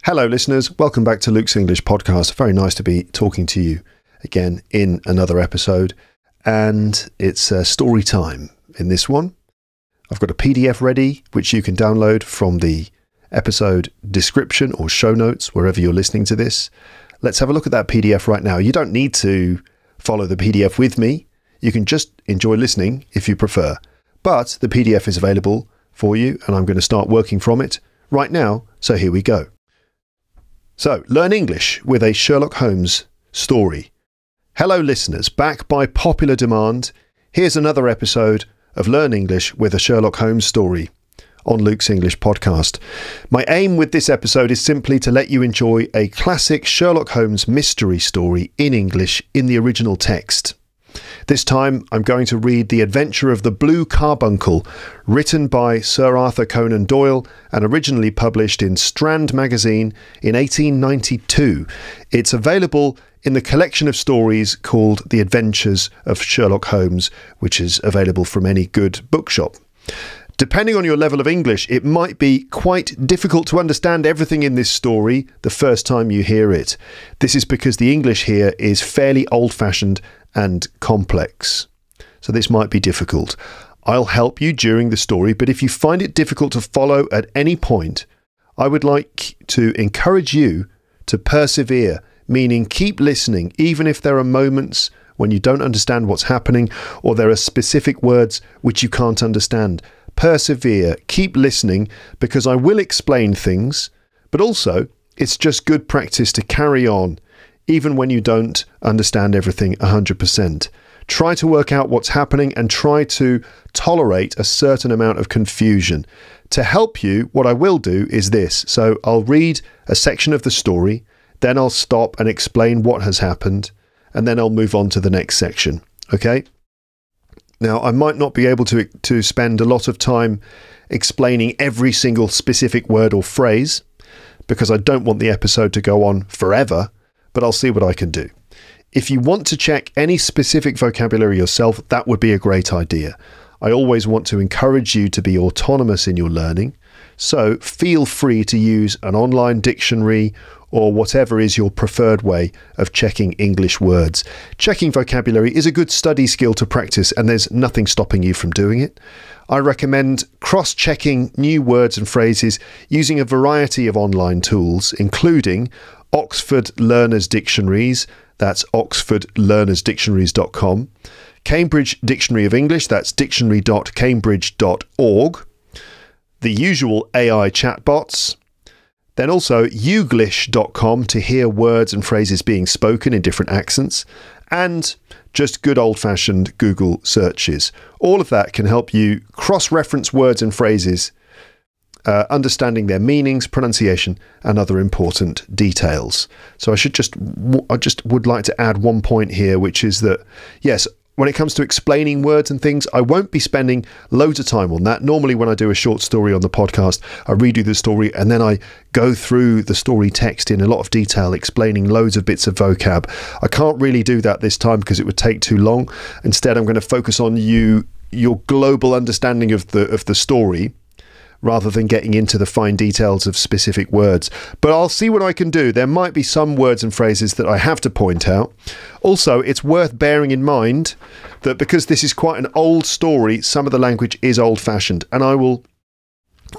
Hello listeners, welcome back to Luke's English Podcast. Very nice to be talking to you again in another episode, and it's story time in this one. I've got a PDF ready which you can download from the episode description or show notes wherever you're listening to this. Let's have a look at that PDF right now. You don't need to follow the PDF with me. You can just enjoy listening if you prefer, but the PDF is available for you and I'm going to start working from it right now, so here we go. So, learn English with a Sherlock Holmes story. Hello listeners, back by popular demand, here's another episode of Learn English with a Sherlock Holmes story on Luke's English Podcast. My aim with this episode is simply to let you enjoy a classic Sherlock Holmes mystery story in English in the original text. This time I'm going to read The Adventure of the Blue Carbuncle, written by Sir Arthur Conan Doyle and originally published in Strand Magazine in 1892. It's available in the collection of stories called The Adventures of Sherlock Holmes, which is available from any good bookshop. Depending on your level of English, it might be quite difficult to understand everything in this story the first time you hear it. This is because the English here is fairly old-fashioned and complex. So this might be difficult. I'll help you during the story, but if you find it difficult to follow at any point, I would like to encourage you to persevere, meaning keep listening, even if there are moments when you don't understand what's happening or there are specific words which you can't understand. Persevere, keep listening, because I will explain things, but also it's just good practice to carry on even when you don't understand everything 100%. Try to work out what's happening and try to tolerate a certain amount of confusion. To help you, what I will do is this. So I'll read a section of the story, then I'll stop and explain what has happened, and then I'll move on to the next section. Okay? Now, I might not be able to spend a lot of time explaining every single specific word or phrase, because I don't want the episode to go on forever, but I'll see what I can do. If you want to check any specific vocabulary yourself, that would be a great idea. I always want to encourage you to be autonomous in your learning, so feel free to use an online dictionary or whatever is your preferred way of checking English words. Checking vocabulary is a good study skill to practice, and there's nothing stopping you from doing it. I recommend cross-checking new words and phrases using a variety of online tools, including Oxford Learners Dictionaries, that's oxfordlearnersdictionaries.com, Cambridge Dictionary of English, that's dictionary.cambridge.org, the usual AI chatbots, then also youglish.com to hear words and phrases being spoken in different accents, and just good old-fashioned Google searches. All of that can help you cross-reference words and phrases, understanding their meanings, pronunciation, and other important details. So I just would like to add one point here, which is that, yes, when it comes to explaining words and things, I won't be spending loads of time on that. Normally when I do a short story on the podcast, I redo the story and then I go through the story text in a lot of detail, explaining loads of bits of vocab. I can't really do that this time because it would take too long. Instead, I'm going to focus on your global understanding of the story, rather than getting into the fine details of specific words. But I'll see what I can do. There might be some words and phrases that I have to point out. Also, it's worth bearing in mind that because this is quite an old story, some of the language is old-fashioned, and I will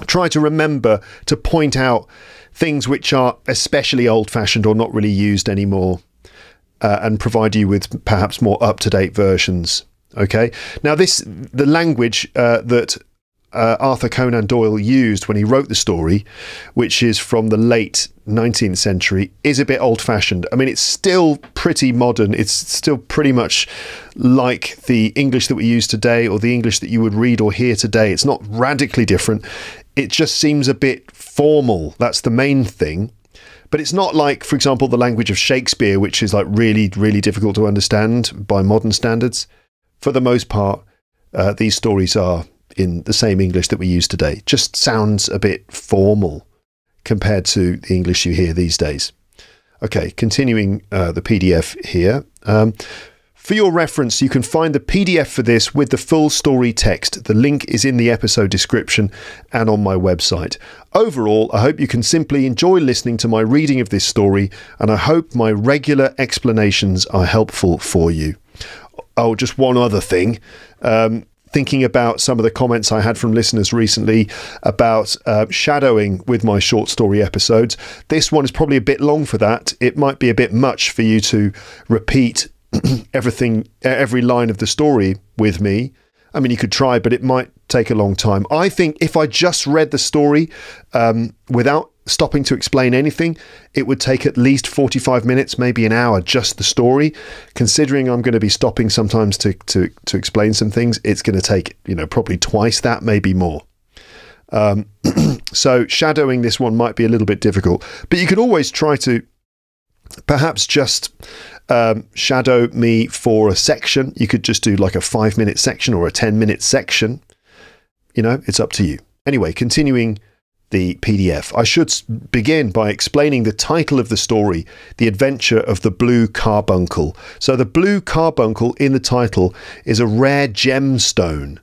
try to remember to point out things which are especially old-fashioned or not really used anymore, and provide you with perhaps more up-to-date versions. Okay? Now, the language that Arthur Conan Doyle used when he wrote the story, which is from the late 19th century, is a bit old-fashioned. I mean, it's still pretty modern. It's still pretty much like the English that we use today or the English that you would read or hear today. It's not radically different. It just seems a bit formal. That's the main thing. But it's not like, for example, the language of Shakespeare, which is like really, really difficult to understand by modern standards. For the most part, these stories are in the same English that we use today. Just sounds a bit formal compared to the English you hear these days. Okay, continuing the PDF here. For your reference, you can find the PDF for this with the full story text. The link is in the episode description and on my website. Overall, I hope you can simply enjoy listening to my reading of this story, and I hope my regular explanations are helpful for you. Oh, just one other thing. Thinking about some of the comments I had from listeners recently about shadowing with my short story episodes. This one is probably a bit long for that. It might be a bit much for you to repeat every line of the story with me. I mean, you could try, but it might take a long time. I think if I just read the story without stopping to explain anything, it would take at least 45 minutes, maybe an hour, just the story. Considering I'm going to be stopping sometimes to explain some things, it's going to take, probably twice that, maybe more. So shadowing this one might be a little bit difficult, but you could always try to perhaps just shadow me for a section. You could just do like a 5-minute section or a 10-minute section. It's up to you. Anyway, continuing the PDF, I should begin by explaining the title of the story, The Adventure of the Blue Carbuncle. So the blue carbuncle in the title is a rare gemstone,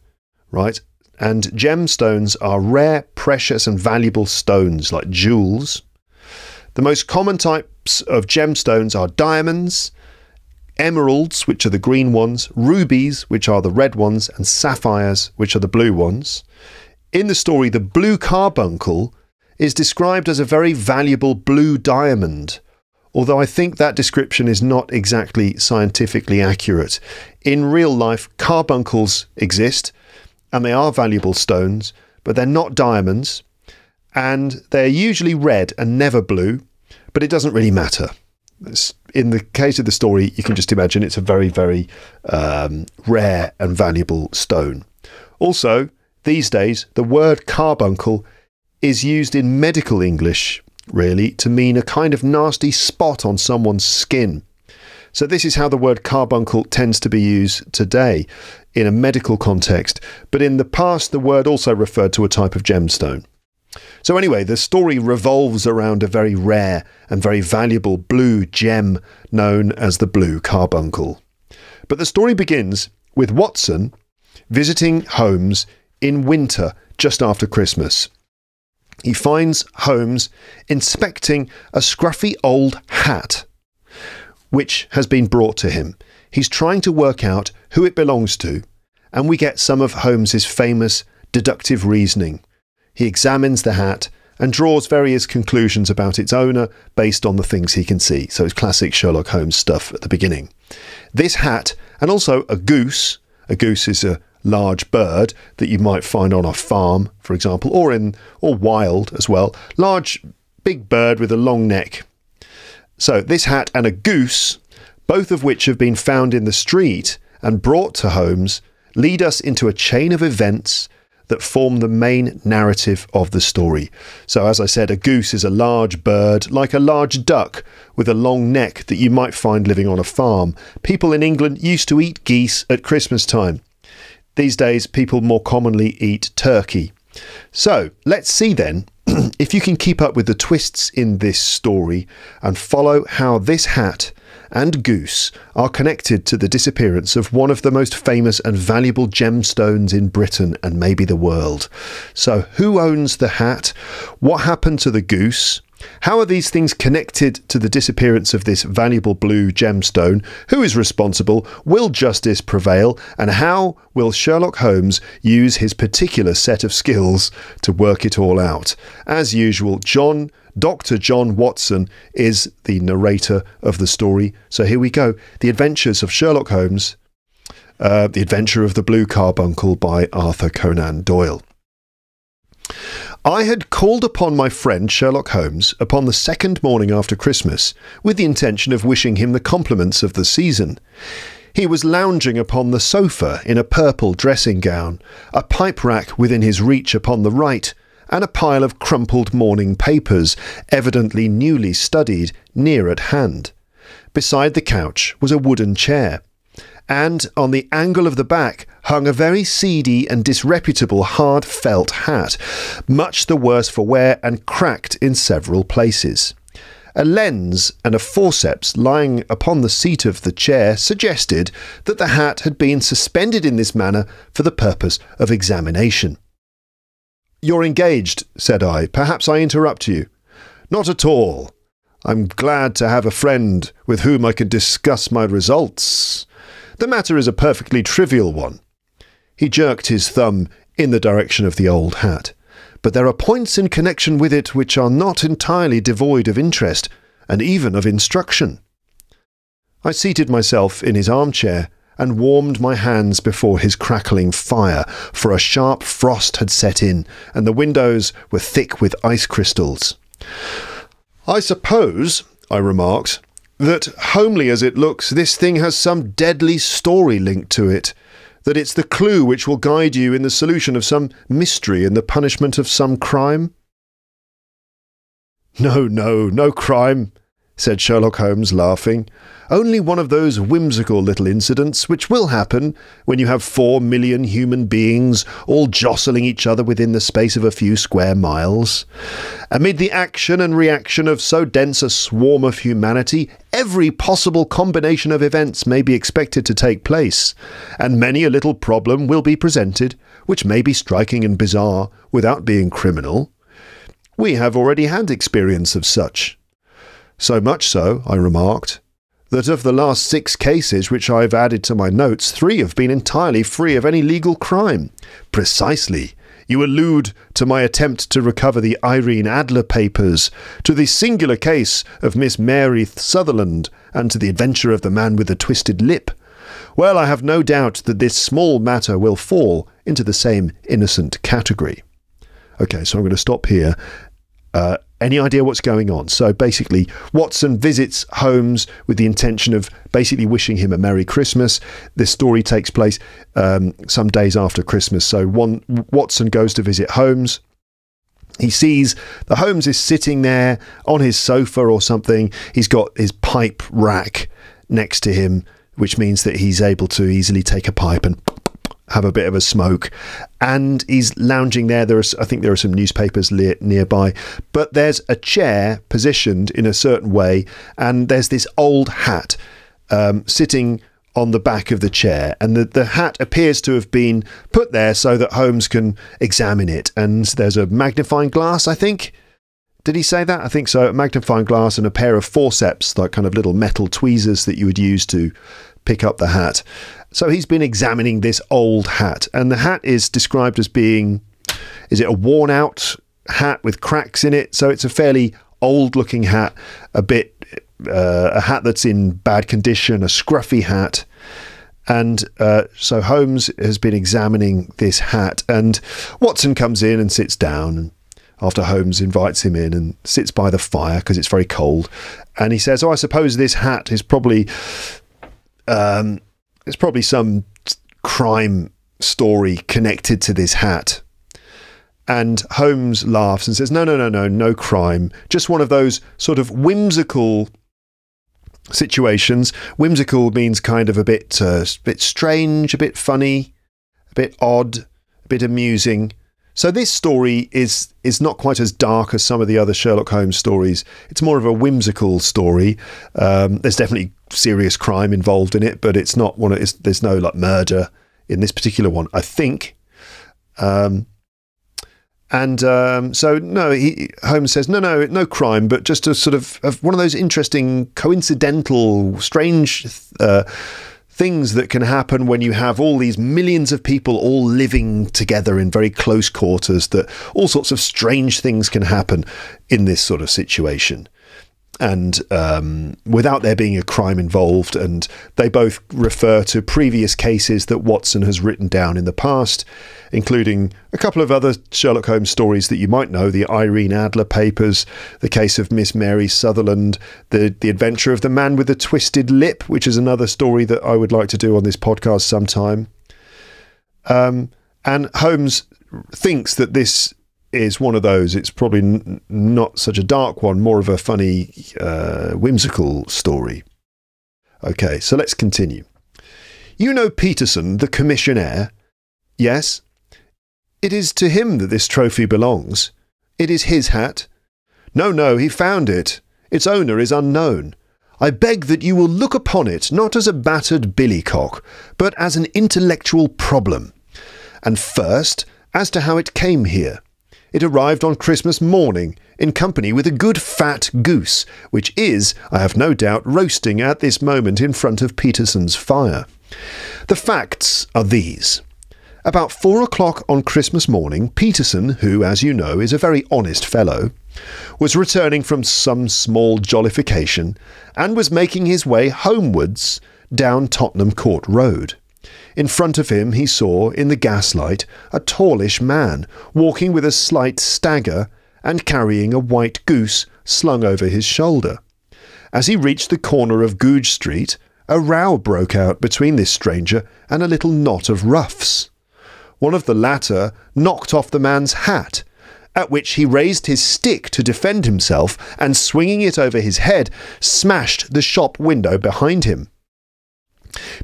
right? And gemstones are rare, precious and valuable stones like jewels. The most common types of gemstones are diamonds, emeralds, which are the green ones, rubies, which are the red ones, and sapphires, which are the blue ones. In the story, the blue carbuncle is described as a very valuable blue diamond, although I think that description is not exactly scientifically accurate. In real life, carbuncles exist, and they are valuable stones, but they're not diamonds, and they're usually red and never blue, but it doesn't really matter. In the case of the story, you can just imagine it's a very, very rare and valuable stone. Also, these days, the word carbuncle is used in medical English, really, to mean a kind of nasty spot on someone's skin. So this is how the word carbuncle tends to be used today in a medical context, but in the past, the word also referred to a type of gemstone. So anyway, the story revolves around a very rare and very valuable blue gem known as the blue carbuncle. But the story begins with Watson visiting Holmes in winter just after Christmas. He finds Holmes inspecting a scruffy old hat which has been brought to him. He's trying to work out who it belongs to, and we get some of Holmes's famous deductive reasoning. He examines the hat and draws various conclusions about its owner based on the things he can see. So it's classic Sherlock Holmes stuff at the beginning. This hat, and also a goose is a large bird that you might find on a farm, for example, or wild as well. Large, big bird with a long neck. So this hat and a goose, both of which have been found in the street and brought to Holmes, lead us into a chain of events that form the main narrative of the story. So as I said, a goose is a large bird, like a large duck, with a long neck that you might find living on a farm. People in England used to eat geese at Christmas time. These days, people more commonly eat turkey. So let's see then if you can keep up with the twists in this story and follow how this hat and goose are connected to the disappearance of one of the most famous and valuable gemstones in Britain and maybe the world. So who owns the hat? What happened to the goose? How are these things connected to the disappearance of this valuable blue gemstone? Who is responsible? Will justice prevail? And how will Sherlock Holmes use his particular set of skills to work it all out? As usual, Dr. John Watson is the narrator of the story. So here we go. The Adventures of Sherlock Holmes, The Adventure of the Blue Carbuncle by Arthur Conan Doyle. I had called upon my friend Sherlock Holmes upon the second morning after Christmas with the intention of wishing him the compliments of the season. He was lounging upon the sofa in a purple dressing gown, a pipe rack within his reach upon the right, and a pile of crumpled morning papers, evidently newly studied, near at hand. Beside the couch was a wooden chair, and on the angle of the back hung a very seedy and disreputable hard felt hat, much the worse for wear and cracked in several places. A lens and a forceps lying upon the seat of the chair suggested that the hat had been suspended in this manner for the purpose of examination. "You're engaged," said I. "Perhaps I interrupt you." "Not at all. I'm glad to have a friend with whom I can discuss my results. The matter is a perfectly trivial one." He jerked his thumb in the direction of the old hat. "But there are points in connection with it which are not entirely devoid of interest, and even of instruction." I seated myself in his armchair and warmed my hands before his crackling fire, for a sharp frost had set in, and the windows were thick with ice crystals. "I suppose," I remarked, "that, homely as it looks, this thing has some deadly story linked to it, that it's the clue which will guide you in the solution of some mystery and the punishment of some crime?" No crime," said Sherlock Holmes, laughing. "Only one of those whimsical little incidents which will happen when you have 4 million human beings all jostling each other within the space of a few square miles. Amid the action and reaction of so dense a swarm of humanity, every possible combination of events may be expected to take place, and many a little problem will be presented, which may be striking and bizarre without being criminal. We have already had experience of such. So much so," I remarked, "that of the last 6 cases which I have added to my notes, 3 have been entirely free of any legal crime." "Precisely. You allude to my attempt to recover the Irene Adler papers, to the singular case of Miss Mary Sutherland, and to the adventure of the man with the twisted lip. Well, I have no doubt that this small matter will fall into the same innocent category." Okay, so I'm going to stop here. Any idea what's going on? So basically, Watson visits Holmes with the intention of basically wishing him a Merry Christmas. This story takes place some days after Christmas. So Watson goes to visit Holmes. He sees that Holmes is sitting there on his sofa or something. He's got his pipe rack next to him, which means that he's able to easily take a pipe and have a bit of a smoke, and he's lounging there. I think there are some newspapers nearby, but there's a chair positioned in a certain way, and there's this old hat sitting on the back of the chair, and the hat appears to have been put there so that Holmes can examine it. And there's a magnifying glass, I think. Did he say that? I think so. A magnifying glass and a pair of forceps, like kind of little metal tweezers that you would use to pick up the hat. So he's been examining this old hat, and the hat is described as being, is it a worn out hat with cracks in it? So it's a fairly old looking hat, a hat that's in bad condition, a scruffy hat. And so Holmes has been examining this hat, and Watson comes in and sits down after Holmes invites him in and sits by the fire because it's very cold. And he says, "Oh, I suppose this hat is probably there's probably some crime story connected to this hat." And Holmes laughs and says, no crime. Just one of those sort of whimsical situations. Whimsical means kind of a bit strange, a bit funny, a bit odd, a bit amusing. So this story is not quite as dark as some of the other Sherlock Holmes stories. It's more of a whimsical story. There's definitely serious crime involved in it, but it's not one. There's no like murder in this particular one, I think. So no, Holmes says no crime, but just a sort of one of those interesting, coincidental, strange things that can happen when you have all these millions of people all living together in very close quarters, that all sorts of strange things can happen in this sort of situation. And without there being a crime involved, and they both refer to previous cases that Watson has written down in the past, including a couple of other Sherlock Holmes stories that you might know, the Irene Adler papers, the case of Miss Mary Sutherland, the adventure of the man with the twisted lip, which is another story that I would like to do on this podcast sometime. And Holmes thinks that this is one of those. It's probably not such a dark one, more of a funny, whimsical story. Okay, so let's continue. "You know Peterson, the commissionaire?" "Yes." "It is to him that this trophy belongs." "It is his hat?" No, he found it. Its owner is unknown. I beg that you will look upon it not as a battered billycock, but as an intellectual problem. And first, as to how it came here. It arrived on Christmas morning, in company with a good fat goose, which is, I have no doubt, roasting at this moment in front of Peterson's fire. The facts are these. About 4 o'clock on Christmas morning, Peterson, who, as you know, is a very honest fellow, was returning from some small jollification and was making his way homewards down Tottenham Court Road. In front of him he saw, in the gaslight, a tallish man walking with a slight stagger and carrying a white goose slung over his shoulder. As he reached the corner of Goodge Street, a row broke out between this stranger and a little knot of roughs. One of the latter knocked off the man's hat, at which he raised his stick to defend himself and, swinging it over his head, smashed the shop window behind him.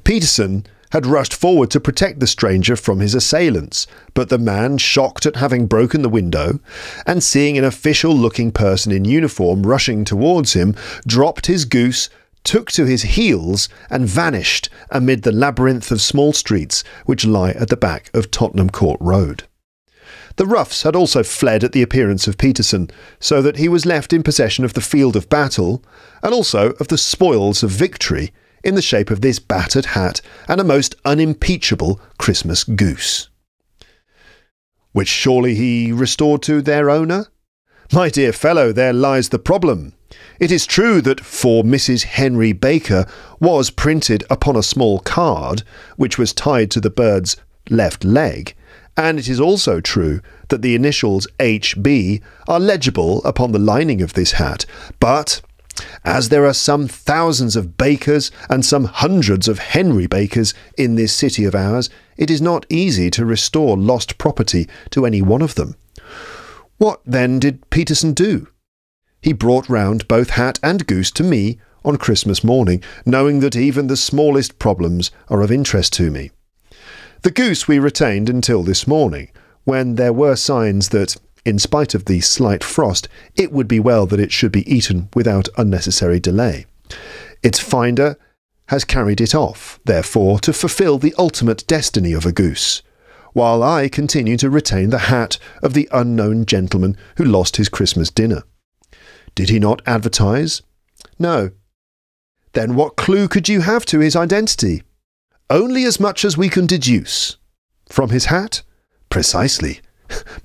Peterson had rushed forward to protect the stranger from his assailants, but the man, shocked at having broken the window, and seeing an official-looking person in uniform rushing towards him, dropped his goose, took to his heels, and vanished amid the labyrinth of small streets which lie at the back of Tottenham Court Road. The roughs had also fled at the appearance of Peterson, so that he was left in possession of the field of battle, and also of the spoils of victory, in the shape of this battered hat and a most unimpeachable Christmas goose. Which surely he restored to their owner? My dear fellow, there lies the problem. It is true that "For Mrs. Henry Baker" was printed upon a small card, which was tied to the bird's left leg, and it is also true that the initials H.B. are legible upon the lining of this hat, but as there are some thousands of Bakers and some hundreds of Henry Bakers in this city of ours, it is not easy to restore lost property to any one of them. What, then, did Peterson do? He brought round both hat and goose to me on Christmas morning, knowing that even the smallest problems are of interest to me. The goose we retained until this morning, when there were signs that, in spite of the slight frost, it would be well that it should be eaten without unnecessary delay. Its finder has carried it off, therefore, to fulfil the ultimate destiny of a goose, while I continue to retain the hat of the unknown gentleman who lost his Christmas dinner. Did he not advertise? No. Then what clue could you have to his identity? Only as much as we can deduce. From his hat? Precisely.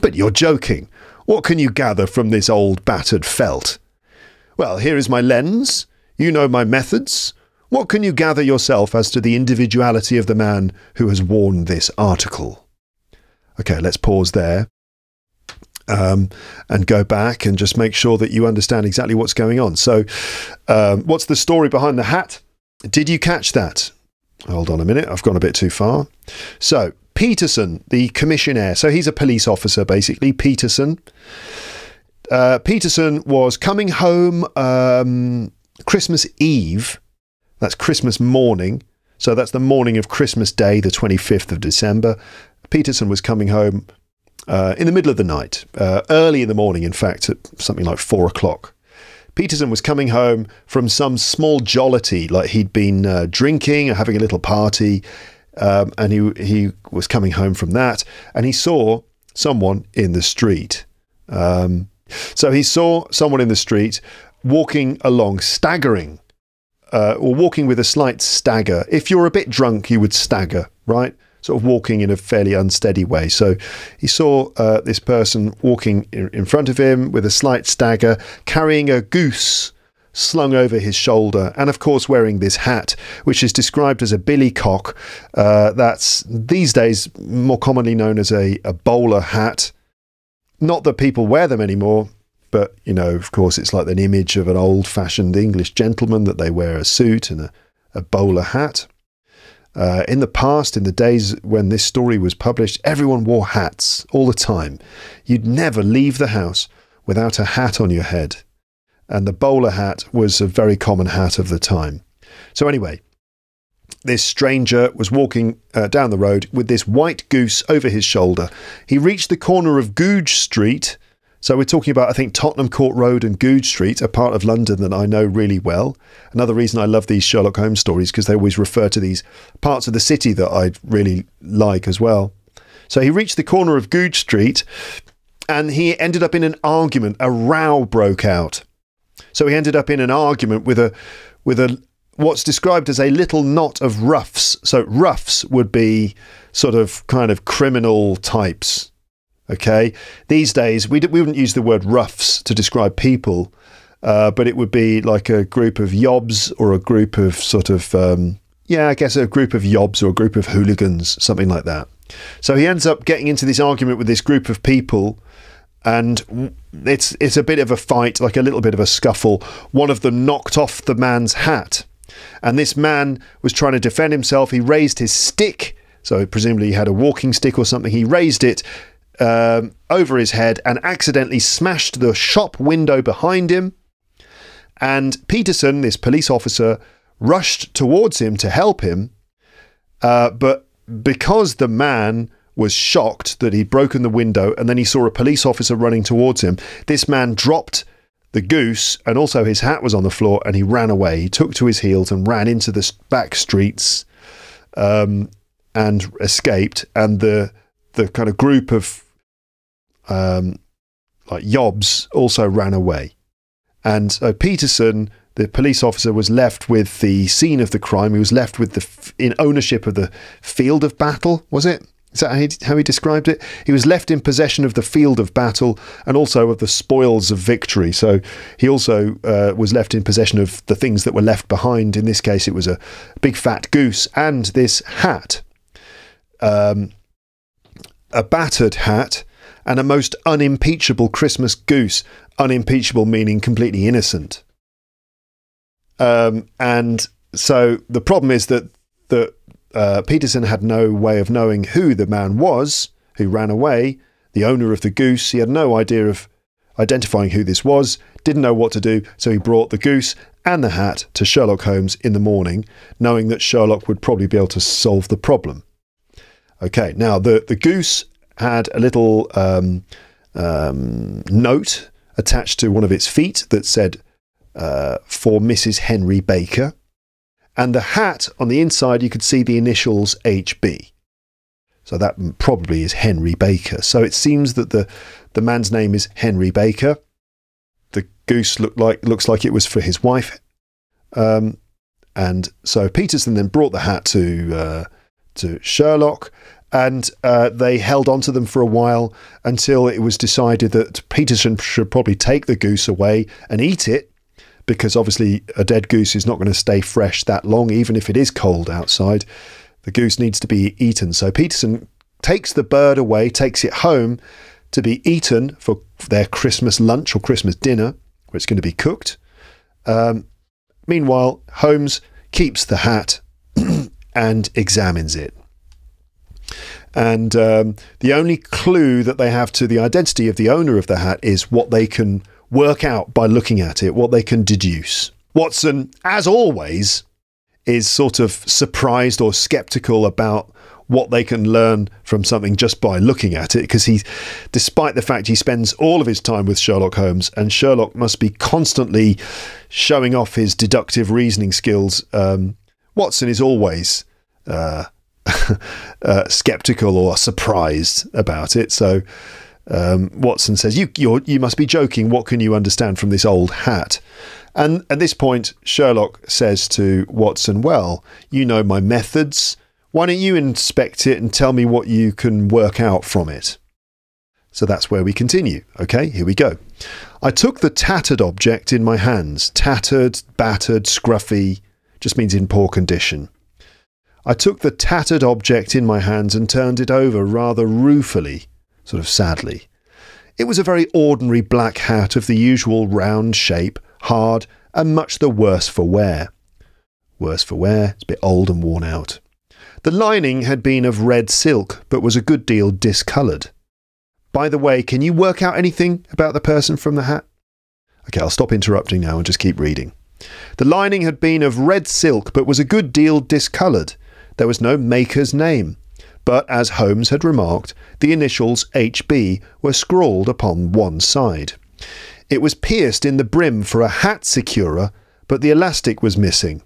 But you're joking. What can you gather from this old battered felt? Well, here is my lens. You know my methods. What can you gather yourself as to the individuality of the man who has worn this article? Okay, let's pause there and go back and just make sure that you understand exactly what's going on. So, what's the story behind the hat? Did you catch that? Hold on a minute, I've gone a bit too far. So, Peterson, the commissionaire, so he's a police officer basically, Peterson. Peterson was coming home Christmas Eve, that's Christmas morning, so that's the morning of Christmas Day, the 25th of December. Peterson was coming home in the middle of the night, early in the morning, in fact, at something like 4 o'clock. Peterson was coming home from some small jollity, like he'd been drinking or having a little party, and he was coming home from that, and he saw someone in the street. So he saw someone in the street walking along, staggering, or walking with a slight stagger. If you're a bit drunk, you would stagger, right? Sort of walking in a fairly unsteady way. So he saw this person walking in front of him with a slight stagger, carrying a goose slung over his shoulder, and of course wearing this hat, which is described as a billycock. That's these days more commonly known as a bowler hat. Not that people wear them anymore, but, you know, of course it's like an image of an old-fashioned English gentleman that they wear a suit and a bowler hat. In the past, in the days when this story was published, everyone wore hats all the time. You'd never leave the house without a hat on your head. And the bowler hat was a very common hat of the time. So anyway, this stranger was walking down the road with this white goose over his shoulder. He reached the corner of Goodge Street, So we're talking about, I think, Tottenham Court Road and Goodge Street, a part of London that I know really well. Another reason I love these Sherlock Holmes stories, because they always refer to these parts of the city that I really like as well. So he reached the corner of Goodge Street and he ended up in an argument. A row broke out. So he ended up in an argument with a what's described as a little knot of roughs. So roughs would be sort of kind of criminal types. Okay, these days we wouldn't use the word roughs to describe people, but it would be like a group of yobs or a group of sort of, I guess a group of yobs or a group of hooligans, something like that. So he ends up getting into this argument with this group of people, and it's a bit of a fight, like a little bit of a scuffle. One of them knocked off the man's hat, and this man was trying to defend himself. He raised his stick, so presumably he had a walking stick or something. He raised it over his head and accidentally smashed the shop window behind him. And Peterson, this police officer, rushed towards him to help him, but because the man was shocked that he'd broken the window and then he saw a police officer running towards him, this man dropped the goose and also his hat was on the floor, and he ran away. He took to his heels and ran into the back streets and escaped. And the kind of group of like yobs also ran away. And so Peterson, the police officer, was left with the scene of the crime. He was left with in ownership of the field of battle, was it? Is that how he described it? He was left in possession of the field of battle and also of the spoils of victory. So he also was left in possession of the things that were left behind. In this case, it was a big fat goose and this hat, a battered hat, and a most unimpeachable Christmas goose. Unimpeachable meaning completely innocent. And so the problem is that Peterson had no way of knowing who the man was who ran away, the owner of the goose. He had no idea of identifying who this was, didn't know what to do, so he brought the goose and the hat to Sherlock Holmes in the morning, knowing that Sherlock would probably be able to solve the problem. Okay, now the goose had a little note attached to one of its feet that said, for Mrs. Henry Baker. And the hat, on the inside, you could see the initials HB. So that probably is Henry Baker. So it seems that the man's name is Henry Baker. The goose looks like it was for his wife. And so Peterson then brought the hat to Sherlock, and they held on to them for a while until it was decided that Peterson should probably take the goose away and eat it, because obviously a dead goose is not going to stay fresh that long, even if it is cold outside. The goose needs to be eaten. So Peterson takes the bird away, takes it home to be eaten for their Christmas lunch or Christmas dinner, where it's going to be cooked. Meanwhile, Holmes keeps the hat and examines it. And the only clue that they have to the identity of the owner of the hat is what they can work out by looking at it, what they can deduce. Watson, as always, is sort of surprised or skeptical about what they can learn from something just by looking at it, because despite the fact he spends all of his time with Sherlock Holmes, and Sherlock must be constantly showing off his deductive reasoning skills, Watson is always skeptical or surprised about it. So Watson says, you must be joking. What can you understand from this old hat? And at this point, Sherlock says to Watson, well, you know my methods. Why don't you inspect it and tell me what you can work out from it? So that's where we continue. Okay, here we go. I took the tattered object in my hands. Tattered, battered, scruffy, just means in poor condition. I took the tattered object in my hands and turned it over rather ruefully, sort of sadly. It was a very ordinary black hat of the usual round shape, hard, and much the worse for wear. Worse for wear, it's a bit old and worn out. The lining had been of red silk, but was a good deal discoloured. By the way, can you work out anything about the person from the hat? Okay, I'll stop interrupting now and just keep reading. The lining had been of red silk, but was a good deal discoloured. There was no maker's name. but as Holmes had remarked, the initials HB were scrawled upon one side. It was pierced in the brim for a hat securer, but the elastic was missing.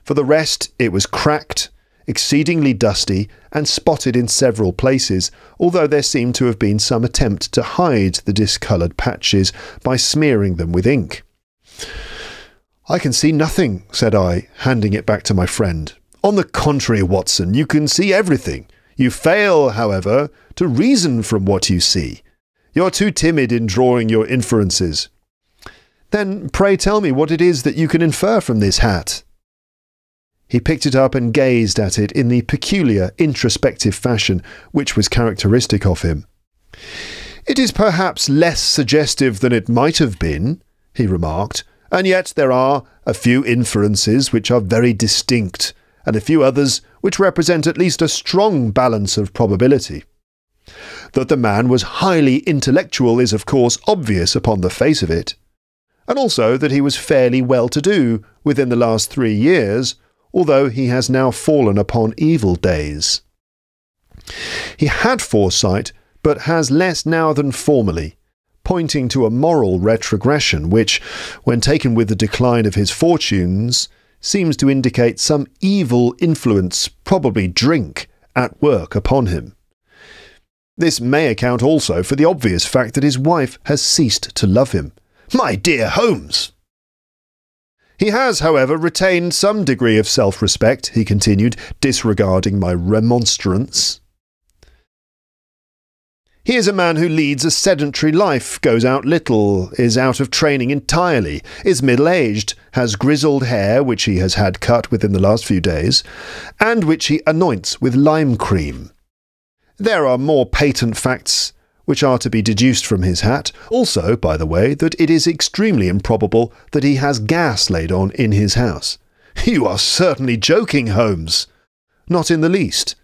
For the rest, it was cracked, exceedingly dusty, and spotted in several places, although there seemed to have been some attempt to hide the discoloured patches by smearing them with ink. "I can see nothing," said I, handing it back to my friend. "On the contrary, Watson, you can see everything. You fail, however, to reason from what you see. You're too timid in drawing your inferences." "Then pray tell me what it is that you can infer from this hat." He picked it up and gazed at it in the peculiar, introspective fashion which was characteristic of him. "It is perhaps less suggestive than it might have been," he remarked, "and yet there are a few inferences which are very distinct, and a few others which represent at least a strong balance of probability. That the man was highly intellectual is of course obvious upon the face of it, and also that he was fairly well-to-do within the last 3 years, although he has now fallen upon evil days. He had foresight, but has less now than formerly, pointing to a moral retrogression which, when taken with the decline of his fortunes, seems to indicate some evil influence, probably drink, at work upon him. This may account also for the obvious fact that his wife has ceased to love him." "My dear Holmes!" "He has, however, retained some degree of self-respect," he continued, disregarding my remonstrance. "He is a man who leads a sedentary life, goes out little, is out of training entirely, is middle-aged, has grizzled hair which he has had cut within the last few days, and which he anoints with lime cream. There are more patent facts which are to be deduced from his hat. Also, by the way, that it is extremely improbable that he has gas laid on in his house." "You are certainly joking, Holmes." "Not in the least.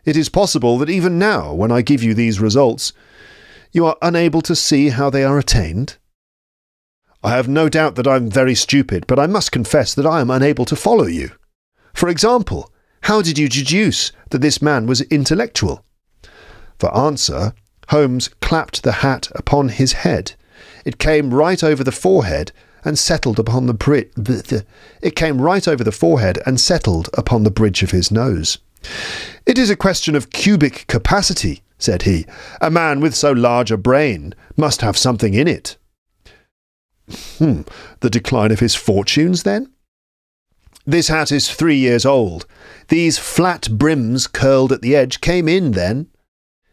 It is possible that even now, when I give you these results, you are unable to see how they are attained." "I have no doubt that I am very stupid, but I must confess that I am unable to follow you. For example, how did you deduce that this man was intellectual?" For answer, Holmes clapped the hat upon his head. It came right over the forehead and settled upon the bridge. It came right over the forehead and settled upon the bridge of his nose. "It is a question of cubic capacity," said he. "A man with so large a brain must have something in it." The decline of his fortunes, then?" "This hat is 3 years old. These flat brims curled at the edge came in then.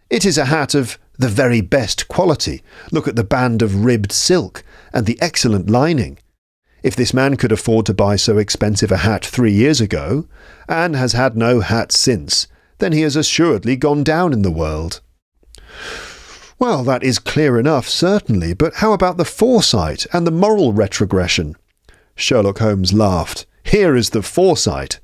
It is a hat of the very best quality. Look at the band of ribbed silk and the excellent lining. If this man could afford to buy so expensive a hat 3 years ago, and has had no hat since, then he has assuredly gone down in the world." "Well, that is clear enough, certainly, but how about the foresight and the moral retrogression?" Sherlock Holmes laughed. "Here is the foresight,"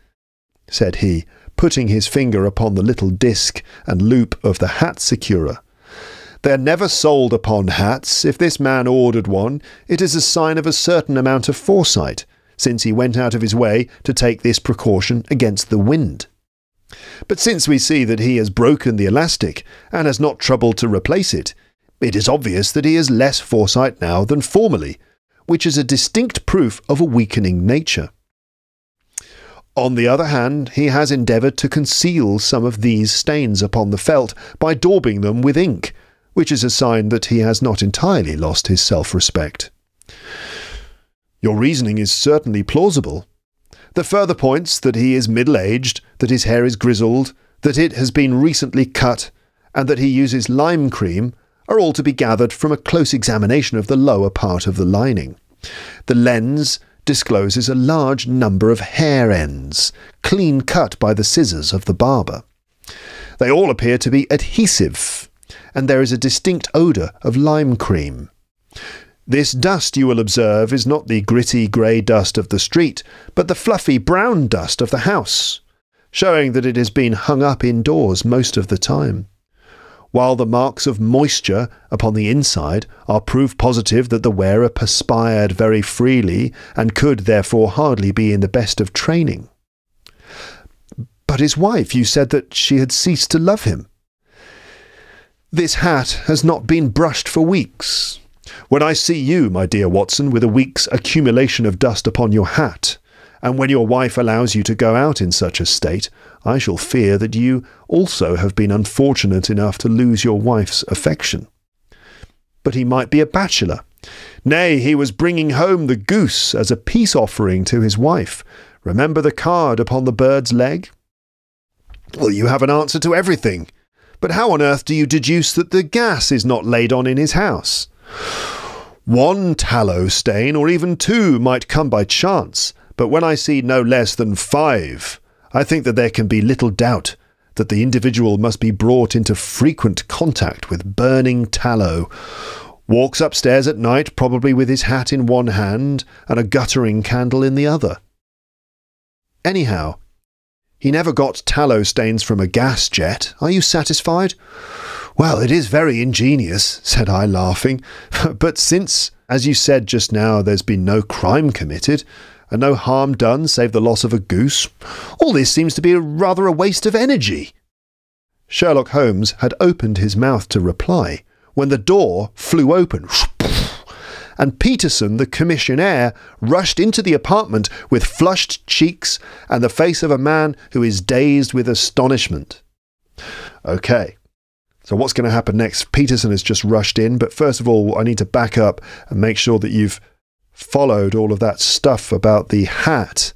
said he, putting his finger upon the little disc and loop of the hat securer. "They're never sold upon hats. If this man ordered one, it is a sign of a certain amount of foresight, since he went out of his way to take this precaution against the wind. But since we see that he has broken the elastic and has not troubled to replace it, it is obvious that he has less foresight now than formerly, which is a distinct proof of a weakening nature. On the other hand, he has endeavoured to conceal some of these stains upon the felt by daubing them with ink, which is a sign that he has not entirely lost his self-respect." "Your reasoning is certainly plausible. The further points that he is middle-aged, that his hair is grizzled, that it has been recently cut, and that he uses lime cream are all to be gathered from a close examination of the lower part of the lining. The lens discloses a large number of hair ends, clean cut by the scissors of the barber. They all appear to be adhesive, and there is a distinct odour of lime cream. This dust, you will observe, is not the gritty grey dust of the street, but the fluffy brown dust of the house, showing that it has been hung up indoors most of the time, while the marks of moisture upon the inside are proof positive that the wearer perspired very freely and could therefore hardly be in the best of training. But his wife, you said that she had ceased to love him. This hat has not been brushed for weeks. When I see you, my dear Watson, with a week's accumulation of dust upon your hat, and when your wife allows you to go out in such a state, I shall fear that you also have been unfortunate enough to lose your wife's affection. But he might be a bachelor. Nay, he was bringing home the goose as a peace offering to his wife. Remember the card upon the bird's leg? Well, you have an answer to everything. But how on earth do you deduce that the gas is not laid on in his house? One tallow stain, or even two, might come by chance, but when I see no less than 5, I think that there can be little doubt that the individual must be brought into frequent contact with burning tallow, walks upstairs at night, probably with his hat in one hand and a guttering candle in the other. Anyhow, he never got tallow stains from a gas jet. Are you satisfied? Well, it is very ingenious, said I, laughing. But since, as you said just now, there's been no crime committed, and no harm done save the loss of a goose, all this seems to be rather a waste of energy. Sherlock Holmes had opened his mouth to reply, when the door flew open, and Peterson, the commissionaire, rushed into the apartment with flushed cheeks and the face of a man who is dazed with astonishment. Okay, so what's going to happen next? Peterson has just rushed in, but first of all, I need to back up and make sure that you've followed all of that stuff about the hat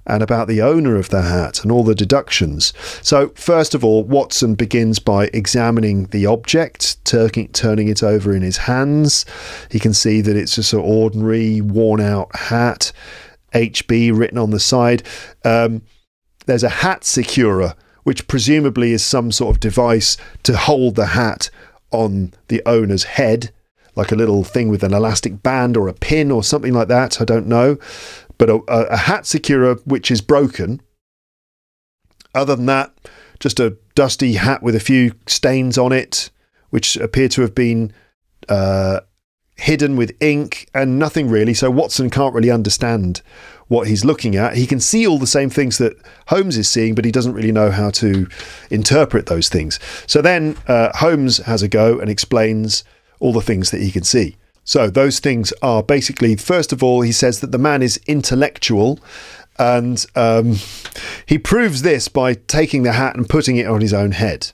and about the owner of the hat and all the deductions. So first of all, Watson begins by examining the object, turning it over in his hands. He can see that it's just an ordinary worn-out hat, HB written on the side. There's a hat securer, which presumably is some sort of device to hold the hat on the owner's head, like a little thing with an elastic band or a pin or something like that. I don't know. But a hat securer which is broken. Other than that, just a dusty hat with a few stains on it, which appear to have been hidden with ink and nothing really. So Watson can't really understand what he's looking at. He can see all the same things that Holmes is seeing, but he doesn't really know how to interpret those things. So then Holmes has a go and explains all the things that he can see. So those things are basically, first of all, he says that the man is intellectual, and he proves this by taking the hat and putting it on his own head.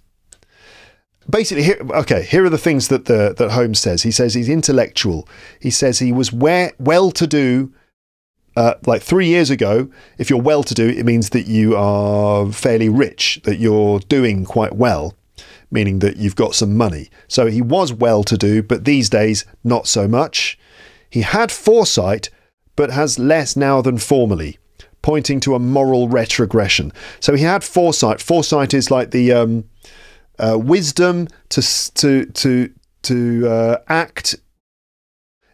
Basically, here are the things that that Holmes says. He says he's intellectual. He says he was well-to-do. Like 3 years ago, if you're well-to-do, it means that you are fairly rich, that you're doing quite well, meaning that you've got some money. So he was well-to-do, but these days, not so much. He had foresight, but has less now than formerly, pointing to a moral retrogression. So he had foresight. Foresight is like the wisdom to act,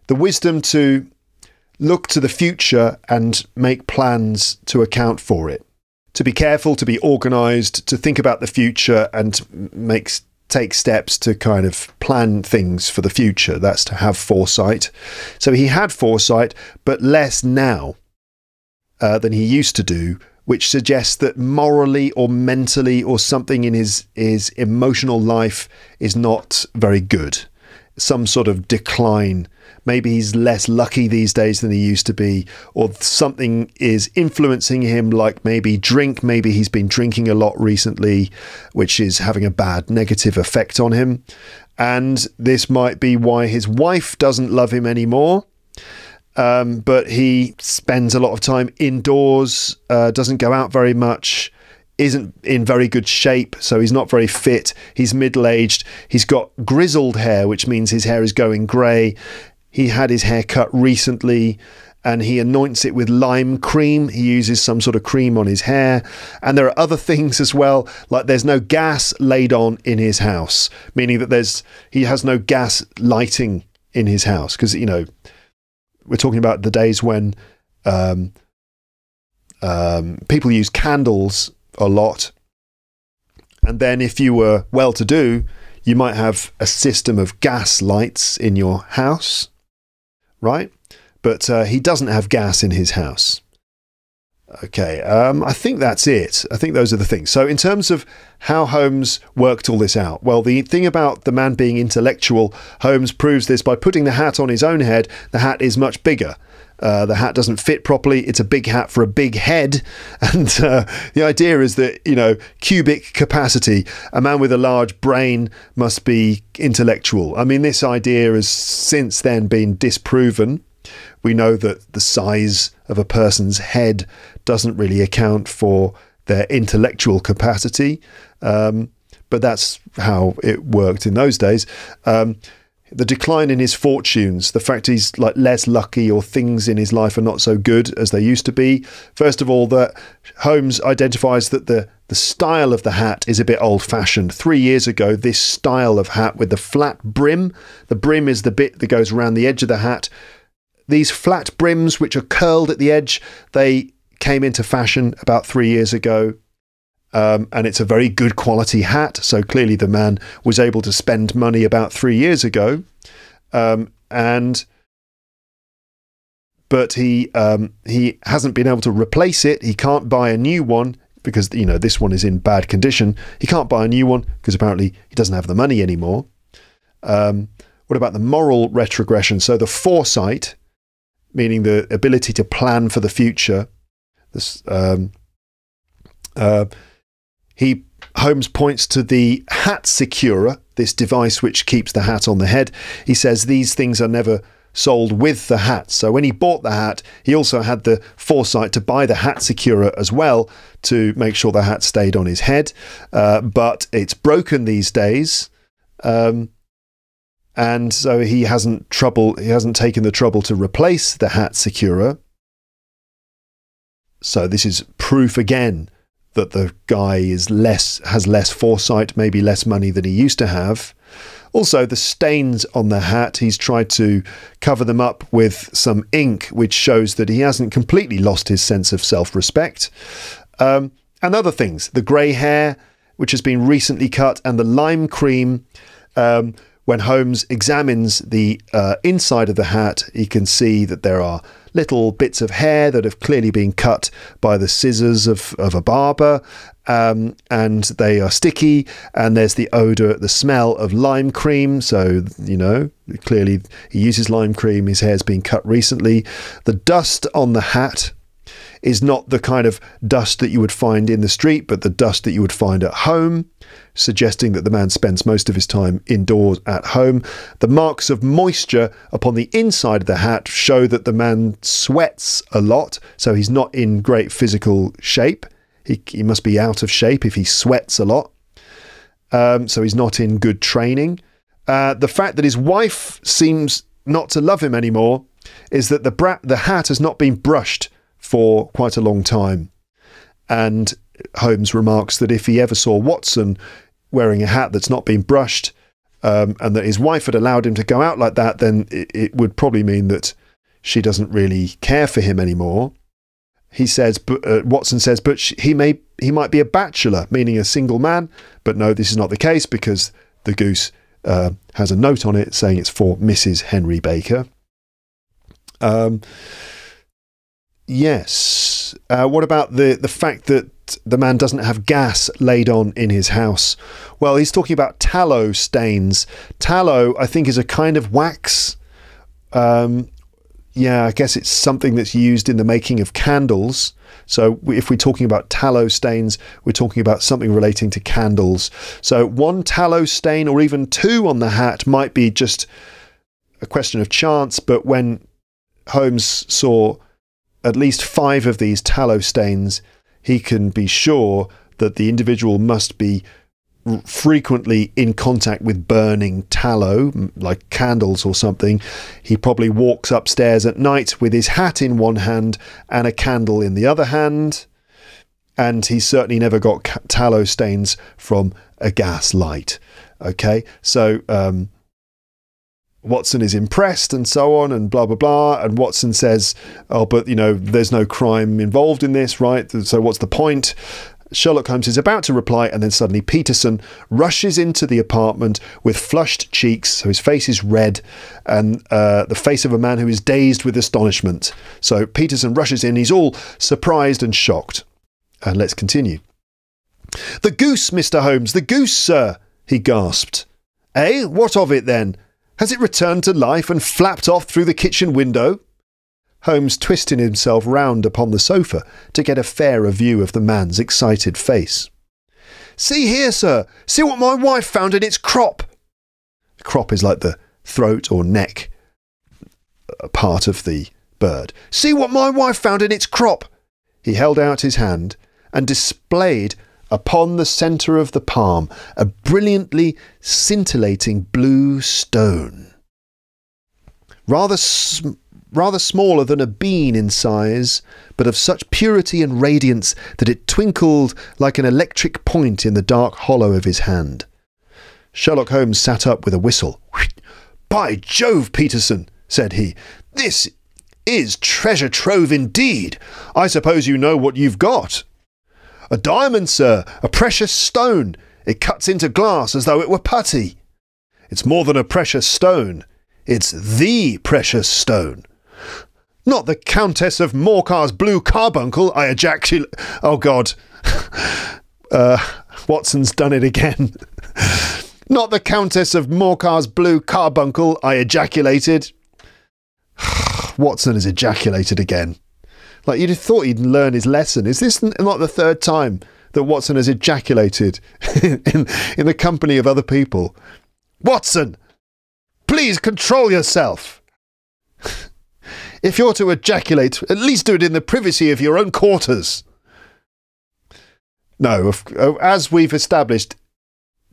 the wisdom to look to the future and make plans to account for it. To be careful, to be organised, to think about the future and take steps to kind of plan things for the future. That's to have foresight. So he had foresight, but less now than he used to do, which suggests that morally or mentally or something in his emotional life is not very good. Some sort of decline. Maybe he's less lucky these days than he used to be, or something is influencing him, like maybe drink. Maybe he's been drinking a lot recently, which is having a bad negative effect on him. And this might be why his wife doesn't love him anymore. But he spends a lot of time indoors, doesn't go out very much, isn't in very good shape, so he's not very fit. He's middle-aged. He's got grizzled hair, which means his hair is going grey. He had his hair cut recently, and he anoints it with lime cream. He uses some sort of cream on his hair. And there are other things as well, like there's no gas laid on in his house, meaning that he has no gas lighting in his house. Because, you know, we're talking about the days when people use candles a lot. And then if you were well-to-do, you might have a system of gas lights in your house, right? But he doesn't have gas in his house. Okay, I think that's it. I think those are the things. So in terms of how Holmes worked all this out, well, the thing about the man being intellectual, Holmes proves this by putting the hat on his own head. The hat is much bigger. The hat doesn't fit properly. It's a big hat for a big head. And the idea is that, you know, cubic capacity, a man with a large brain must be intellectual. I mean, this idea has since then been disproven. We know that the size of a person's head doesn't really account for their intellectual capacity, but that's how it worked in those days. The decline in his fortunes, the fact he's like less lucky or things in his life are not so good as they used to be. First of all, that Holmes identifies that the style of the hat is a bit old-fashioned. 3 years ago, this style of hat with the flat brim, the brim is the bit that goes around the edge of the hat. These flat brims, which are curled at the edge, they came into fashion about 3 years ago. And it's a very good quality hat. So clearly the man was able to spend money about 3 years ago. But he hasn't been able to replace it. He can't buy a new one because, you know, this one is in bad condition. He can't buy a new one because apparently he doesn't have the money anymore. What about the moral retrogression? So the foresight, meaning the ability to plan for the future. This, Holmes points to the hat securer, this device which keeps the hat on the head. He says these things are never sold with the hat. So when he bought the hat, he also had the foresight to buy the hat securer as well to make sure the hat stayed on his head. But it's broken these days. And so he hasn't taken the trouble to replace the hat securer. So this is proof again that the guy has less foresight, maybe less money than he used to have. Also, the stains on the hat, he's tried to cover them up with some ink, which shows that he hasn't completely lost his sense of self-respect. And other things, the grey hair, which has been recently cut, and the lime cream. When Holmes examines the inside of the hat, he can see that there are little bits of hair that have clearly been cut by the scissors of a barber, and they are sticky, and there's the odour, the smell of lime cream. So, you know, clearly he uses lime cream, his hair's been cut recently. The dust on the hat is not the kind of dust that you would find in the street, but the dust that you would find at home, suggesting that the man spends most of his time indoors at home. The marks of moisture upon the inside of the hat show that the man sweats a lot, so he's not in great physical shape. He must be out of shape if he sweats a lot. So he's not in good training. The fact that his wife seems not to love him anymore is that the hat has not been brushed for quite a long time. And Holmes remarks that if he ever saw Watson wearing a hat that's not been brushed, and that his wife had allowed him to go out like that, then it would probably mean that she doesn't really care for him anymore. He says, Watson says, but he might be a bachelor, meaning a single man. But no, this is not the case, because the goose has a note on it saying it's for Mrs. Henry Baker. Yes. What about the fact that the man doesn't have gas laid on in his house? Well, he's talking about tallow stains. Tallow, I think, is a kind of wax. Yeah, I guess it's something that's used in the making of candles. So if we're talking about tallow stains, we're talking about something relating to candles. So one tallow stain or even two on the hat might be just a question of chance, but when Holmes saw at least 5 of these tallow stains, he can be sure that the individual must be frequently in contact with burning tallow, like candles or something. He probably walks upstairs at night with his hat in one hand and a candle in the other hand, and he certainly never got tallow stains from a gas light. Okay, so Watson is impressed and so on and blah, blah, blah. And Watson says, oh, but, you know, there's no crime involved in this, right? So what's the point? Sherlock Holmes is about to reply, and then suddenly Peterson rushes into the apartment with flushed cheeks, so his face is red, and the face of a man who is dazed with astonishment. So Peterson rushes in, he's all surprised and shocked. And let's continue. "The goose, Mr. Holmes, the goose, sir," he gasped. "Eh? What of it then? Has it returned to life and flapped off through the kitchen window?" Holmes twisted himself round upon the sofa to get a fairer view of the man's excited face. "See here, sir. See what my wife found in its crop." Crop is like the throat or neck part of the bird. "See what my wife found in its crop." He held out his hand and displayed upon the centre of the palm a brilliantly scintillating blue stone. Rather smaller than a bean in size, but of such purity and radiance that it twinkled like an electric point in the dark hollow of his hand. Sherlock Holmes sat up with a whistle. "By Jove, Peterson," said he, "this is treasure trove indeed. I suppose you know what you've got." "A diamond, sir, a precious stone. It cuts into glass as though it were putty." "It's more than a precious stone. It's the precious stone." "Not the Countess of Morcar's blue carbuncle," I ejaculate. Oh, God. Watson's done it again. "Not the Countess of Morcar's blue carbuncle," I ejaculated. Watson has ejaculated again. Like, you'd have thought he'd learn his lesson. Is this not the third time that Watson has ejaculated in the company of other people? "Watson, please control yourself. If you're to ejaculate, at least do it in the privacy of your own quarters." No, as we've established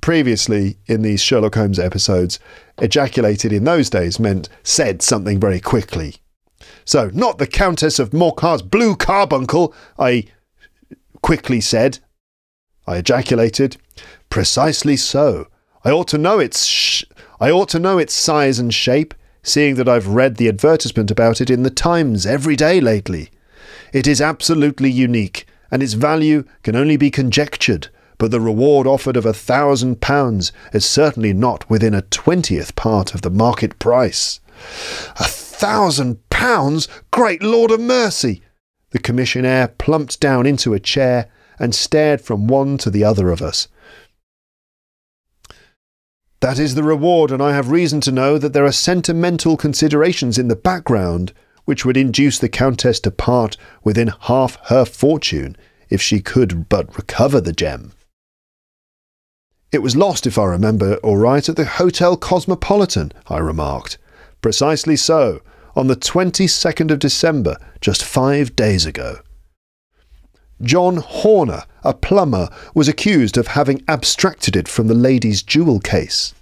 previously in these Sherlock Holmes episodes, ejaculated in those days meant said something very quickly. So, "Not the Countess of Morcar's blue carbuncle," I quickly said. I ejaculated. "Precisely so. I ought to know its size and shape, seeing that I've read the advertisement about it in the Times every day lately. It is absolutely unique, and its value can only be conjectured, but the reward offered of £1,000 is certainly not within a 20th part of the market price." £1,000? Great Lord of mercy! The commissionaire plumped down into a chair and stared from one to the other of us. "That is the reward, and I have reason to know that there are sentimental considerations in the background which would induce the Countess to part within half her fortune if she could but recover the gem." "It was lost, if I remember all right, at the Hotel Cosmopolitan," I remarked. "Precisely so, on the 22nd of December, just 5 days ago." John Horner, a plumber, was accused of having abstracted it from the lady's jewel case.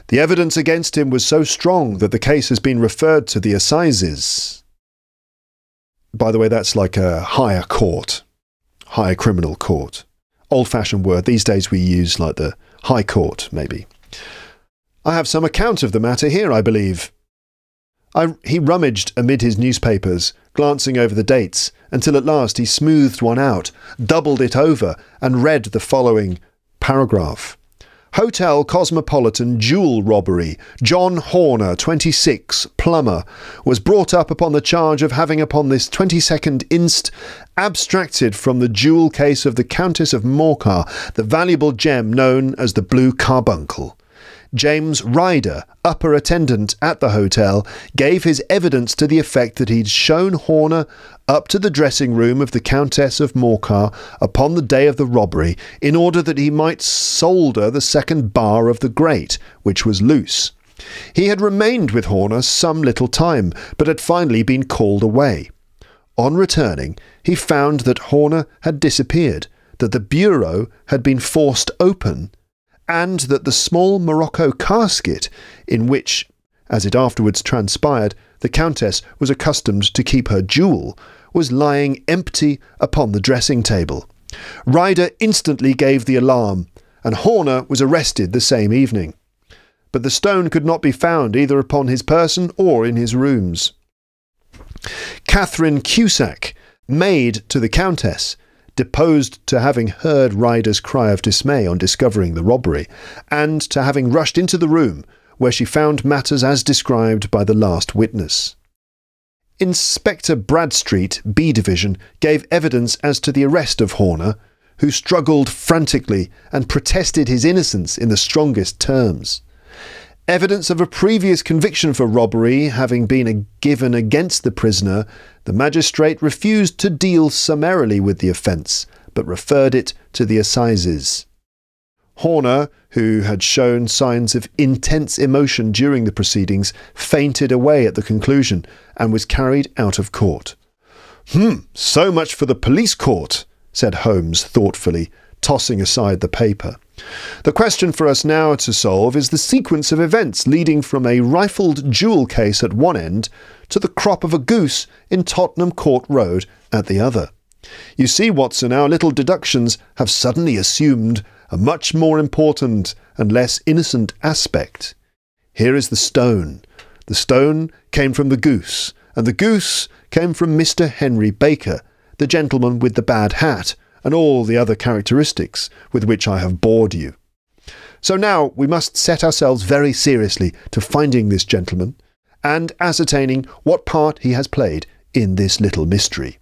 The evidence against him was so strong that the case has been referred to the assizes. By the way, that's like a higher court, higher criminal court. Old-fashioned word. These days we use like the High Court, maybe. "I have some account of the matter here, I believe." He rummaged amid his newspapers, glancing over the dates, until at last he smoothed one out, doubled it over, and read the following paragraph. "Hotel Cosmopolitan jewel robbery. John Horner, 26, plumber, was brought up upon the charge of having upon this 22nd inst. abstracted from the jewel case of the Countess of Morcar the valuable gem known as the blue carbuncle. James Ryder, upper attendant at the hotel, gave his evidence to the effect that he'd shown Horner up to the dressing room of the Countess of Morcar upon the day of the robbery in order that he might solder the second bar of the grate, which was loose. He had remained with Horner some little time, but had finally been called away. On returning, he found that Horner had disappeared, that the bureau had been forced open, and that the small Morocco casket in which, as it afterwards transpired, the Countess was accustomed to keep her jewel, was lying empty upon the dressing-table. Ryder instantly gave the alarm, and Horner was arrested the same evening. But the stone could not be found either upon his person or in his rooms. Catherine Cusack, maid to the Countess, deposed to having heard Ryder's cry of dismay on discovering the robbery, and to having rushed into the room where she found matters as described by the last witness. Inspector Bradstreet, B Division, gave evidence as to the arrest of Horner, who struggled frantically and protested his innocence in the strongest terms. Evidence of a previous conviction for robbery having been given against the prisoner, the magistrate refused to deal summarily with the offence, but referred it to the assizes. Horner, who had shown signs of intense emotion during the proceedings, fainted away at the conclusion and was carried out of court. So much for the police court," said Holmes thoughtfully, tossing aside the paper. "The question for us now to solve is the sequence of events leading from a rifled jewel case at one end to the crop of a goose in Tottenham Court Road at the other. You see, Watson, our little deductions have suddenly assumed a much more important and less innocent aspect. Here is the stone. The stone came from the goose, and the goose came from Mr. Henry Baker, the gentleman with the bad hat, and all the other characteristics with which I have bored you. So now we must set ourselves very seriously to finding this gentleman and ascertaining what part he has played in this little mystery.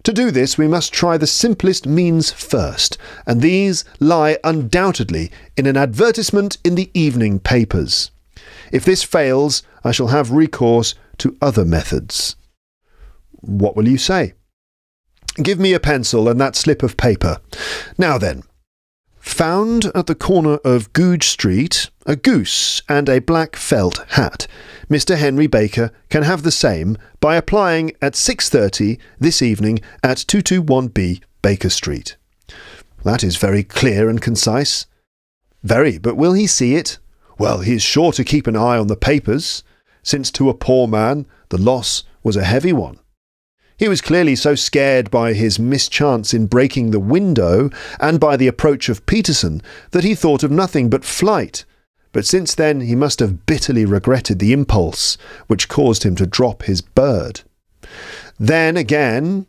To do this, we must try the simplest means first, and these lie undoubtedly in an advertisement in the evening papers. If this fails, I shall have recourse to other methods. What will you say? Give me a pencil and that slip of paper. Now then, found at the corner of Goodge Street a goose and a black felt hat. Mr. Henry Baker can have the same by applying at 6:30 this evening at 221B Baker Street. That is very clear and concise. Very, but will he see it? Well, he is sure to keep an eye on the papers, since to a poor man the loss was a heavy one. He was clearly so scared by his mischance in breaking the window and by the approach of Peterson that he thought of nothing but flight, but since then he must have bitterly regretted the impulse which caused him to drop his bird. Then again,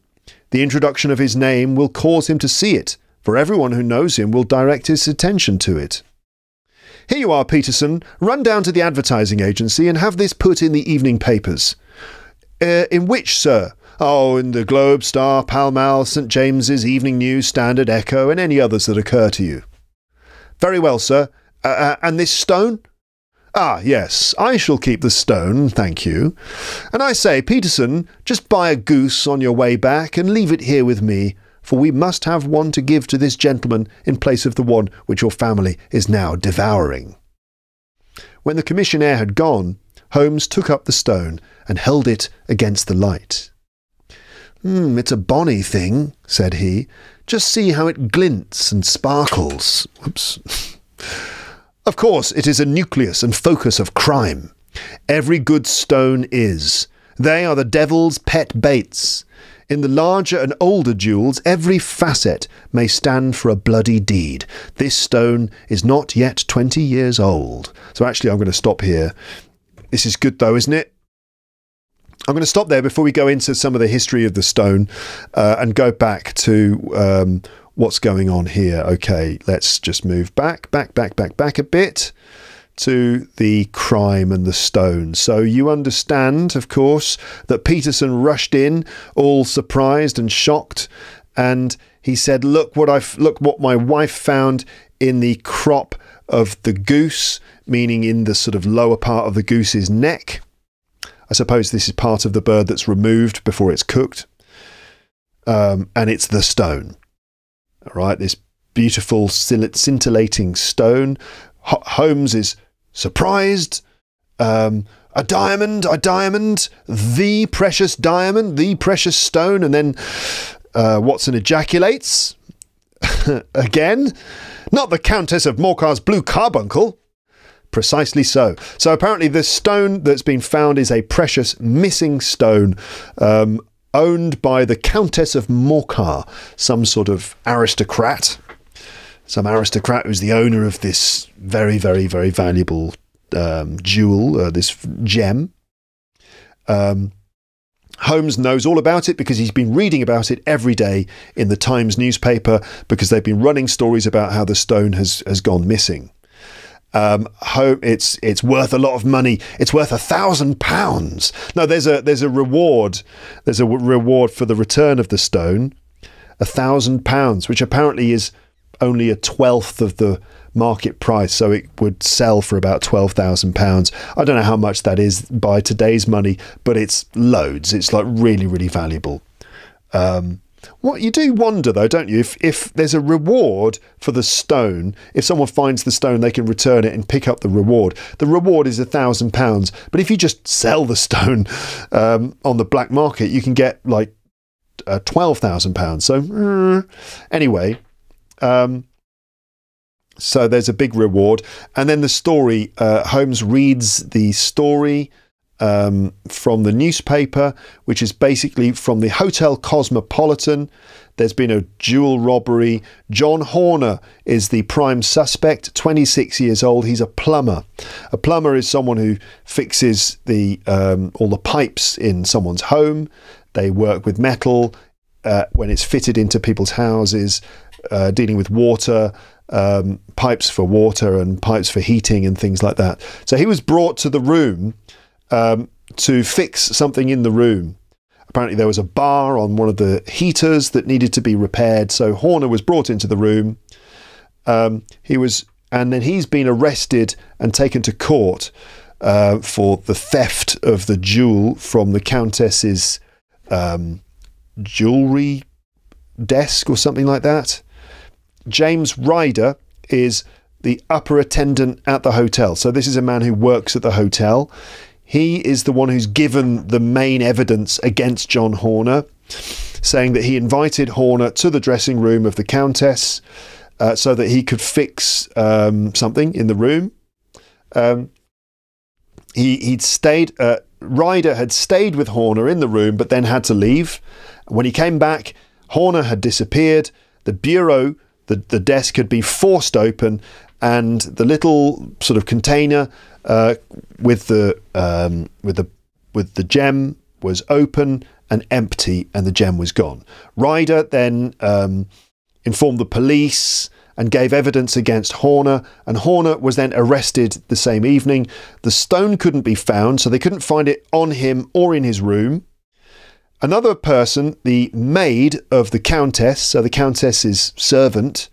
the introduction of his name will cause him to see it, for everyone who knows him will direct his attention to it. Here you are, Peterson. Run down to the advertising agency and have this put in the evening papers. In which, sir? Oh, in the Globe, Star, Pall Mall, St. James's, Evening News, Standard, Echo, and any others that occur to you. Very well, sir. And this stone? Ah, yes, I shall keep the stone, thank you. And I say, Peterson, just buy a goose on your way back and leave it here with me, for we must have one to give to this gentleman in place of the one which your family is now devouring. When the commissionaire had gone, Holmes took up the stone and held it against the light. It's a bonny thing, said he. Just see how it glints and sparkles. Whoops. Of course, it is a nucleus and focus of crime. Every good stone is. They are the devil's pet baits. In the larger and older jewels, every facet may stand for a bloody deed. This stone is not yet 20 years old. So actually, I'm going to stop here. This is good though, isn't it? I'm going to stop there before we go into some of the history of the stone and go back to what's going on here. Okay, let's just move back a bit to the crime and the stone. So you understand, of course, that Peterson rushed in, all surprised and shocked, and he said, look what my wife found in the crop of the goose, meaning in the sort of lower part of the goose's neck. I suppose this is part of the bird that's removed before it's cooked. And it's the stone. All right, this beautiful scintillating stone. Holmes is surprised. A diamond, the precious diamond, the precious stone. And then Watson ejaculates. Again, not the Countess of Morcar's blue carbuncle. Precisely so. So apparently the stone that's been found is a precious missing stone owned by the Countess of Morcar, some sort of aristocrat. Some aristocrat who's the owner of this very, very, very valuable jewel, this gem. Holmes knows all about it because he's been reading about it every day in the Times newspaper, because they've been running stories about how the stone has gone missing. It's worth a lot of money. It's worth £1,000. No, there's a reward. There's a reward for the return of the stone, £1,000, which apparently is only a 1/12 of the market price, so it would sell for about £12,000. I don't know how much that is by today's money, but it's loads. It's like really, really valuable. What you do wonder though, don't you, if there's a reward for the stone, if someone finds the stone, they can return it and pick up the reward. The reward is £1,000, but if you just sell the stone on the black market, you can get like £12,000. So anyway. So there's a big reward. And then the story, Holmes reads the story from the newspaper, which is basically from the Hotel Cosmopolitan. There's been a jewel robbery. John Horner is the prime suspect, 26 years old. He's a plumber. A plumber is someone who fixes all the pipes in someone's home. They work with metal when it's fitted into people's houses, dealing with water, pipes for water and pipes for heating and things like that. So he was brought to the room to fix something in the room. Apparently there was a bar on one of the heaters that needed to be repaired. So Horner was brought into the room. And then he's been arrested and taken to court for the theft of the jewel from the Countess's jewellery desk or something like that. James Ryder is the upper attendant at the hotel. So this is a man who works at the hotel. He is the one who's given the main evidence against John Horner, saying that he invited Horner to the dressing room of the Countess so that he could fix something in the room. He'd stayed. Ryder had stayed with Horner in the room, but then had to leave. When he came back, Horner had disappeared. The bureau, the desk, had been forced open, and the little sort of container with the gem was open and empty, and the gem was gone. Ryder then informed the police and gave evidence against Horner, and Horner was then arrested the same evening. The stone couldn't be found, so they couldn't find it on him or in his room. Another person, the maid of the Countess, so the Countess's servant,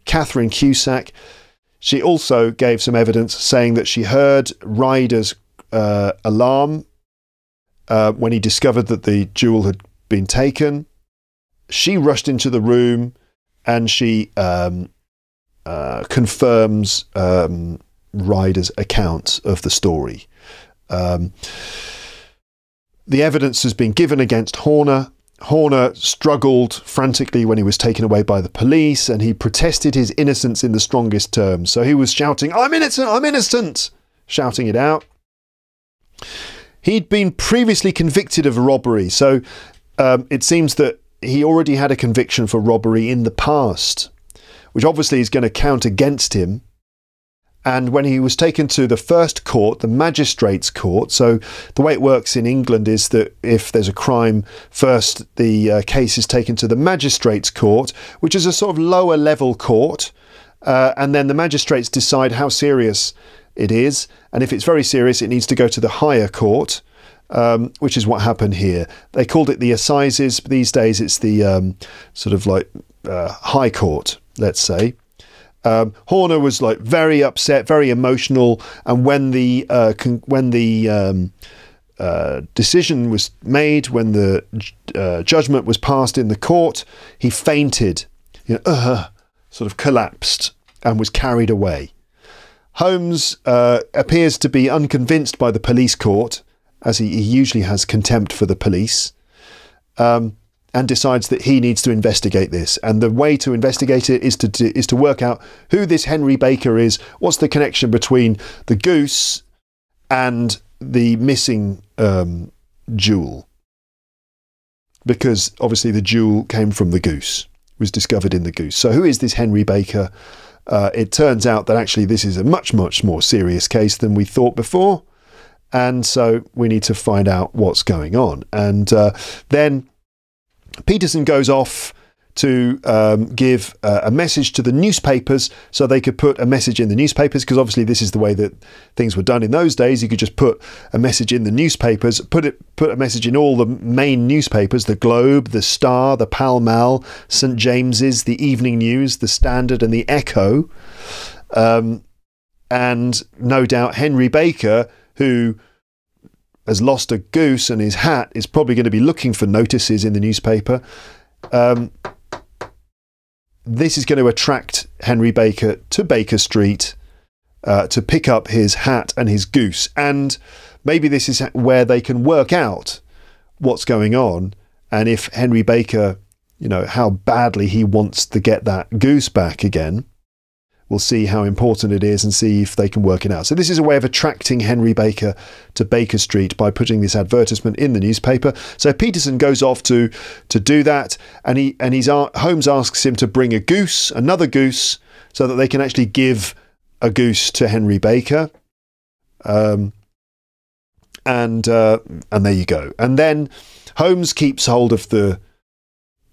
Catherine Cusack, she also gave some evidence saying that she heard Ryder's alarm when he discovered that the jewel had been taken. She rushed into the room and she confirms Ryder's account of the story. The evidence has been given against Horner. Horner struggled frantically when he was taken away by the police, and he protested his innocence in the strongest terms. So he was shouting, "I'm innocent, I'm innocent," shouting it out. He'd been previously convicted of robbery, so it seems that he already had a conviction for robbery in the past, which obviously is going to count against him. And when he was taken to the first court, the magistrates' court, so the way it works in England is that if there's a crime, first the case is taken to the magistrates' court, which is a sort of lower level court, and then the magistrates decide how serious it is, and if it's very serious, it needs to go to the higher court, which is what happened here. They called it the assizes. These days it's the sort of like high court, let's say. Horner was like very upset, very emotional, and when the decision was made, when the judgment was passed in the court, he fainted, sort of collapsed and was carried away. Holmes appears to be unconvinced by the police court, as he usually has contempt for the police, and decides that he needs to investigate this. And the way to investigate it is to work out who this Henry Baker is, what's the connection between the goose and the missing jewel. Because obviously the jewel came from the goose, was discovered in the goose. So who is this Henry Baker? It turns out that actually this is a much, much more serious case than we thought before. And so we need to find out what's going on. And then Peterson goes off to give a message to the newspapers so they could put a message in the newspapers, because obviously this is the way that things were done in those days. You could just put a message in the newspapers, put a message in all the main newspapers: the Globe, the Star, the Pall Mall, St James's, the Evening News, the Standard and the Echo. And no doubt Henry Baker, who has lost a goose and his hat, is probably going to be looking for notices in the newspaper. This is going to attract Henry Baker to Baker Street to pick up his hat and his goose. And maybe this is where they can work out what's going on, and if Henry Baker, you know, how badly he wants to get that goose back again. We'll see how important it is and see if they can work it out. So this is a way of attracting Henry Baker to Baker Street by putting this advertisement in the newspaper. So Peterson goes off to do that, and Holmes asks him to bring a goose, another goose, so that they can actually give a goose to Henry Baker. And there you go. And then Holmes keeps hold of the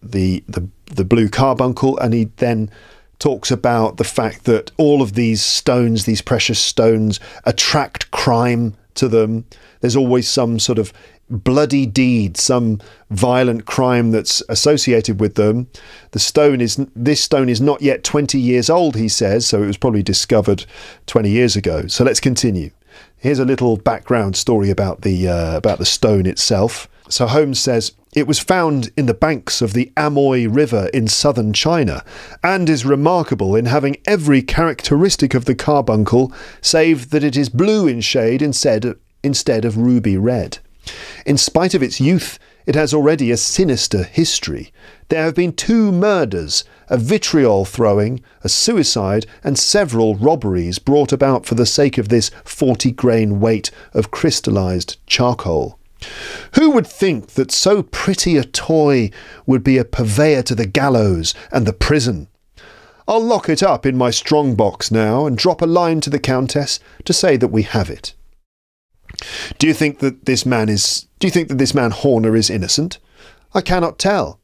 blue carbuncle, and he then talks about the fact that all of these stones, these precious stones, attract crime to them. There's always some sort of bloody deed, some violent crime that's associated with them. This stone is not yet 20 years old, he says, so it was probably discovered 20 years ago. So let's continue. Here's a little background story about the stone itself. So Holmes says, it was found in the banks of the Amoy River in southern China, and is remarkable in having every characteristic of the carbuncle, save that it is blue in shade instead of ruby red. In spite of its youth, it has already a sinister history. There have been 2 murders, a vitriol throwing, a suicide, and several robberies brought about for the sake of this 40-grain weight of crystallized charcoal. Who would think that so pretty a toy would be a purveyor to the gallows and the prison? I'll lock it up in my strong box now and drop a line to the Countess to say that we have it. Do you think that this man Horner is innocent? I cannot tell.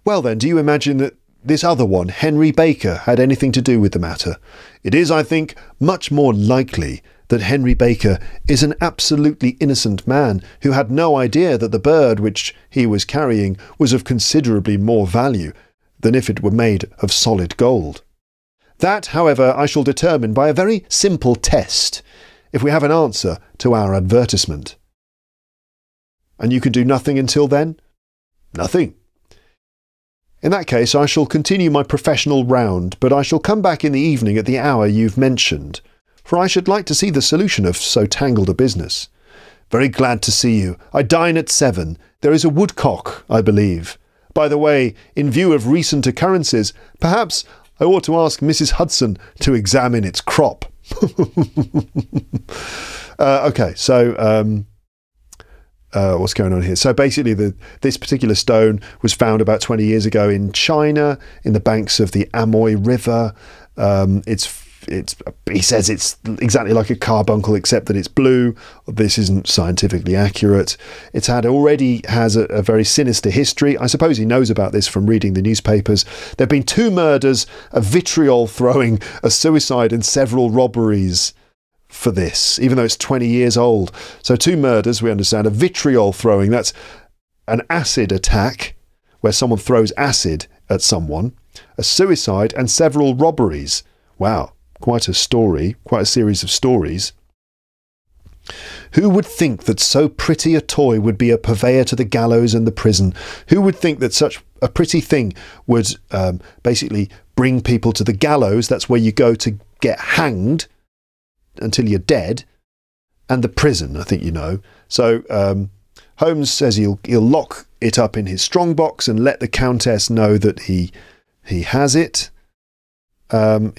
Well then, do you imagine that this other one, Henry Baker, had anything to do with the matter? It is, I think, much more likely that Henry Baker is an absolutely innocent man who had no idea that the bird which he was carrying was of considerably more value than if it were made of solid gold. That, however, I shall determine by a very simple test, if we have an answer to our advertisement. And you can do nothing until then? Nothing. In that case, I shall continue my professional round, but I shall come back in the evening at the hour you've mentioned, for I should like to see the solution of so tangled a business. Very glad to see you. I dine at 7. There is a woodcock, I believe. By the way, in view of recent occurrences, perhaps I ought to ask Mrs. Hudson to examine its crop. Okay, so what's going on here? So basically this particular stone was found about 20 years ago in China, in the banks of the Amoy River. He says it's exactly like a carbuncle except that it's blue. This isn't scientifically accurate. It already has a very sinister history. I suppose he knows about this from reading the newspapers. There have been 2 murders, a vitriol throwing, a suicide and several robberies for this, even though it's 20 years old. So 2 murders, we understand, a vitriol throwing, that's an acid attack where someone throws acid at someone, a suicide and several robberies. Wow. Quite a story, quite a series of stories. Who would think that so pretty a toy would be a purveyor to the gallows and the prison? Who would think that such a pretty thing would basically bring people to the gallows? That's where you go to get hanged until you're dead. And the prison, I think you know. So Holmes says he'll lock it up in his strongbox and let the Countess know that he has it.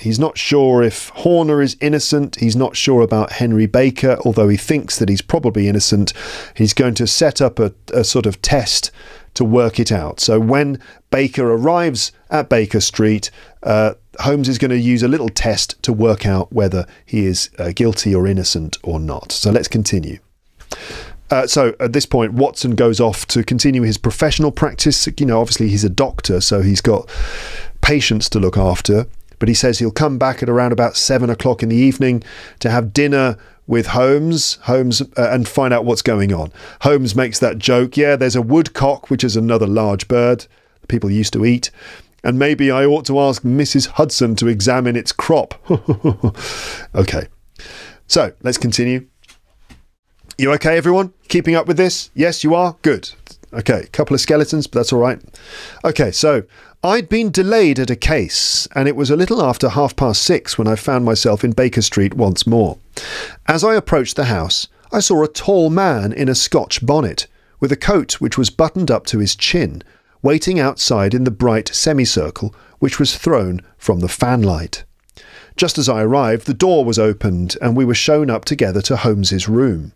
He's not sure if Horner is innocent. He's not sure about Henry Baker, although he thinks that he's probably innocent. He's going to set up a sort of test to work it out. So when Baker arrives at Baker Street, Holmes is going to use a little test to work out whether he is guilty or innocent or not. So let's continue. So at this point, Watson goes off to continue his professional practice. You know, obviously he's a doctor, so he's got patients to look after. But he says he'll come back at around about 7 o'clock in the evening to have dinner with Holmes, and find out what's going on. Holmes makes that joke, yeah, there's a woodcock, which is another large bird people used to eat, and maybe I ought to ask Mrs. Hudson to examine its crop. Okay, so let's continue. You okay, everyone? Keeping up with this? Yes, you are? Good. Okay, a couple of skeletons, but that's all right. Okay, so I'd been delayed at a case, and it was a little after 6:30 when I found myself in Baker Street once more. As I approached the house, I saw a tall man in a Scotch bonnet, with a coat which was buttoned up to his chin, waiting outside in the bright semicircle which was thrown from the fanlight. Just as I arrived, the door was opened, and we were shown up together to Holmes's room.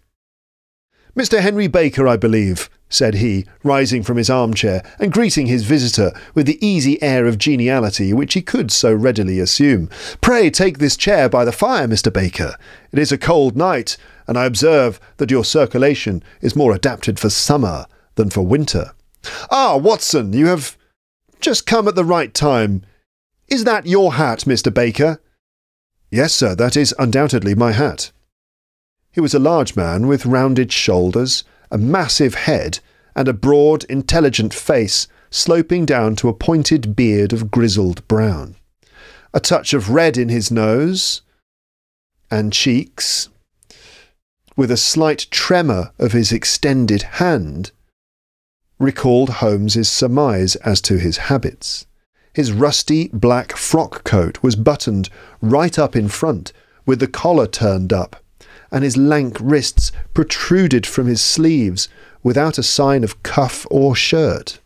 "Mr. Henry Baker, I believe," said he, rising from his armchair and greeting his visitor with the easy air of geniality which he could so readily assume. "Pray take this chair by the fire, Mr. Baker. It is a cold night, and I observe that your circulation is more adapted for summer than for winter. Ah, Watson, you have just come at the right time. Is that your hat, Mr. Baker?" "Yes, sir, that is undoubtedly my hat." He was a large man with rounded shoulders, a massive head, and a broad, intelligent face sloping down to a pointed beard of grizzled brown. A touch of red in his nose and cheeks, with a slight tremor of his extended hand, recalled Holmes's surmise as to his habits. His rusty black frock coat was buttoned right up in front, with the collar turned up, and his lank wrists protruded from his sleeves without a sign of cuff or shirt.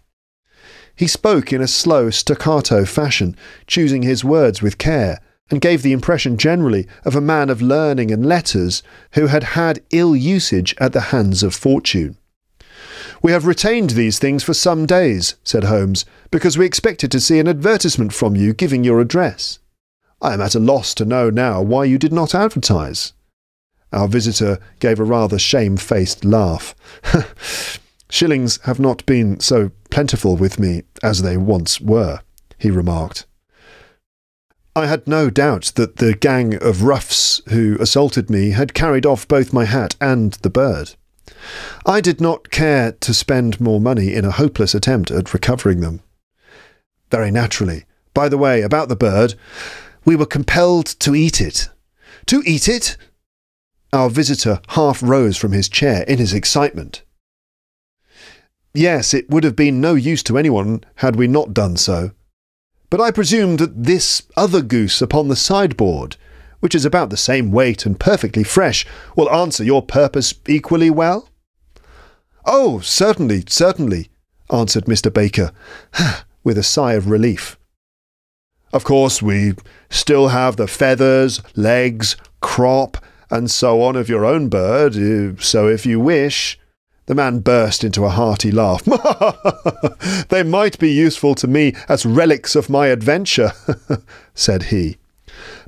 He spoke in a slow staccato fashion, choosing his words with care, and gave the impression generally of a man of learning and letters who had had ill usage at the hands of fortune. "We have retained these things for some days," said Holmes, "because we expected to see an advertisement from you giving your address. I am at a loss to know now why you did not advertise." Our visitor gave a rather shamefaced laugh. "Shillings have not been so plentiful with me as they once were," he remarked. I had no doubt that the gang of roughs who assaulted me had carried off both my hat and the bird. I did not care to spend more money in a hopeless attempt at recovering them. Very naturally. By the way, about the bird, we were compelled to eat it. "To eat it?" Our visitor half rose from his chair in his excitement. "Yes, it would have been no use to anyone had we not done so. But I presume that this other goose upon the sideboard, which is about the same weight and perfectly fresh, will answer your purpose equally well?" "Oh, certainly, certainly," answered Mr. Baker, with a sigh of relief. "Of course, we still have the feathers, legs, crop, and so on of your own bird, so if you wish—" The man burst into a hearty laugh. "They might be useful to me as relics of my adventure," said he.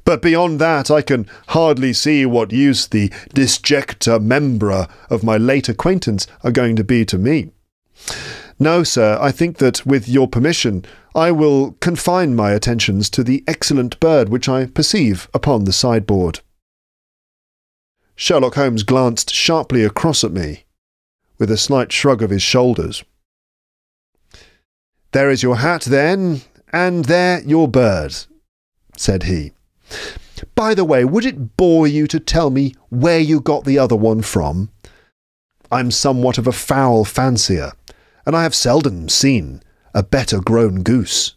"But beyond that I can hardly see what use the disjecta membra of my late acquaintance are going to be to me. No, sir, I think that, with your permission, I will confine my attentions to the excellent bird which I perceive upon the sideboard." Sherlock Holmes glanced sharply across at me, with a slight shrug of his shoulders. "There is your hat, then, and there your bird," said he. "By the way, would it bore you to tell me where you got the other one from? I'm somewhat of a fowl fancier, and I have seldom seen a better grown goose."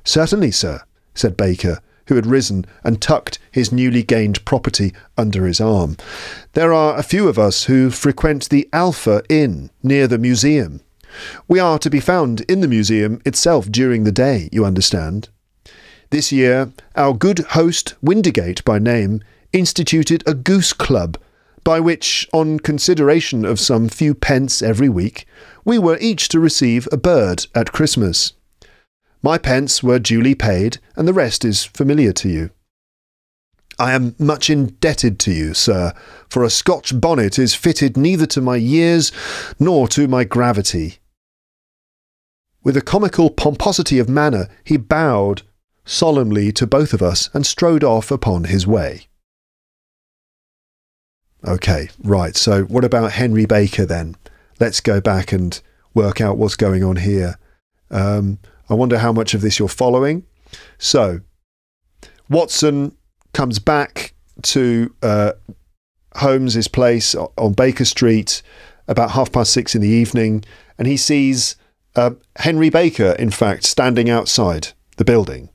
"Certainly, sir," said Baker, who had risen and tucked his newly gained property under his arm. "There are a few of us who frequent the Alpha Inn near the museum. We are to be found in the museum itself during the day, you understand. This year, our good host, Windigate by name, instituted a goose club, by which, on consideration of some few pence every week, we were each to receive a bird at Christmas. My pence were duly paid, and the rest is familiar to you. I am much indebted to you, sir, for a Scotch bonnet is fitted neither to my years nor to my gravity. With a comical pomposity of manner, he bowed solemnly to both of us and strode off upon his way. Okay, right, so what about Henry Baker then? Let's go back and work out what's going on here. I wonder how much of this you're following. So, Watson comes back to Holmes's place on Baker Street about 6:30 in the evening, and he sees Henry Baker, in fact, standing outside the building.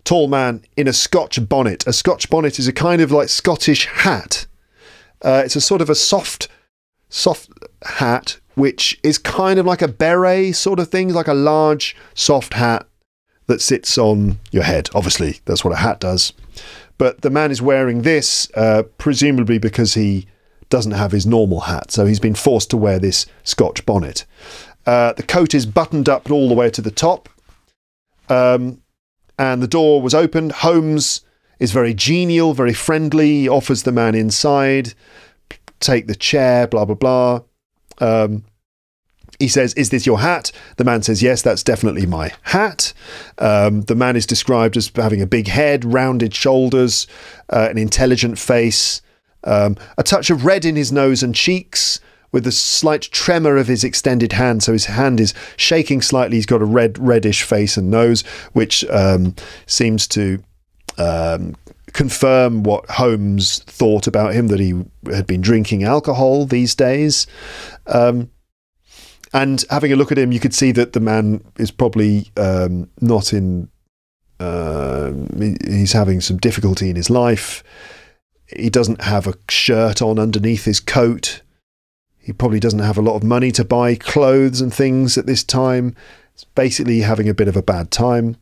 Tall man in a Scotch bonnet. A Scotch bonnet is a kind of like Scottish hat. It's a sort of a soft hat, which is kind of like a beret sort of thing, like a large soft hat that sits on your head. Obviously, that's what a hat does. But the man is wearing this, presumably because he doesn't have his normal hat. So he's been forced to wear this Scotch bonnet. The coat is buttoned up all the way to the top. And the door was opened. Holmes is very genial, very friendly. He offers the man inside. Take the chair, blah, blah, blah. He says, "Is this your hat?" The man says, "Yes, that's definitely my hat." The man is described as having a big head, rounded shoulders, an intelligent face, a touch of red in his nose and cheeks, with a slight tremor of his extended hand. So his hand is shaking slightly. He's got a reddish face and nose, which seems to confirm what Holmes thought about him, that he had been drinking alcohol these days. And having a look at him, you could see that the man is probably not in... he's having some difficulty in his life. He doesn't have a shirt on underneath his coat. He probably doesn't have a lot of money to buy clothes and things at this time. He's basically having a bit of a bad time.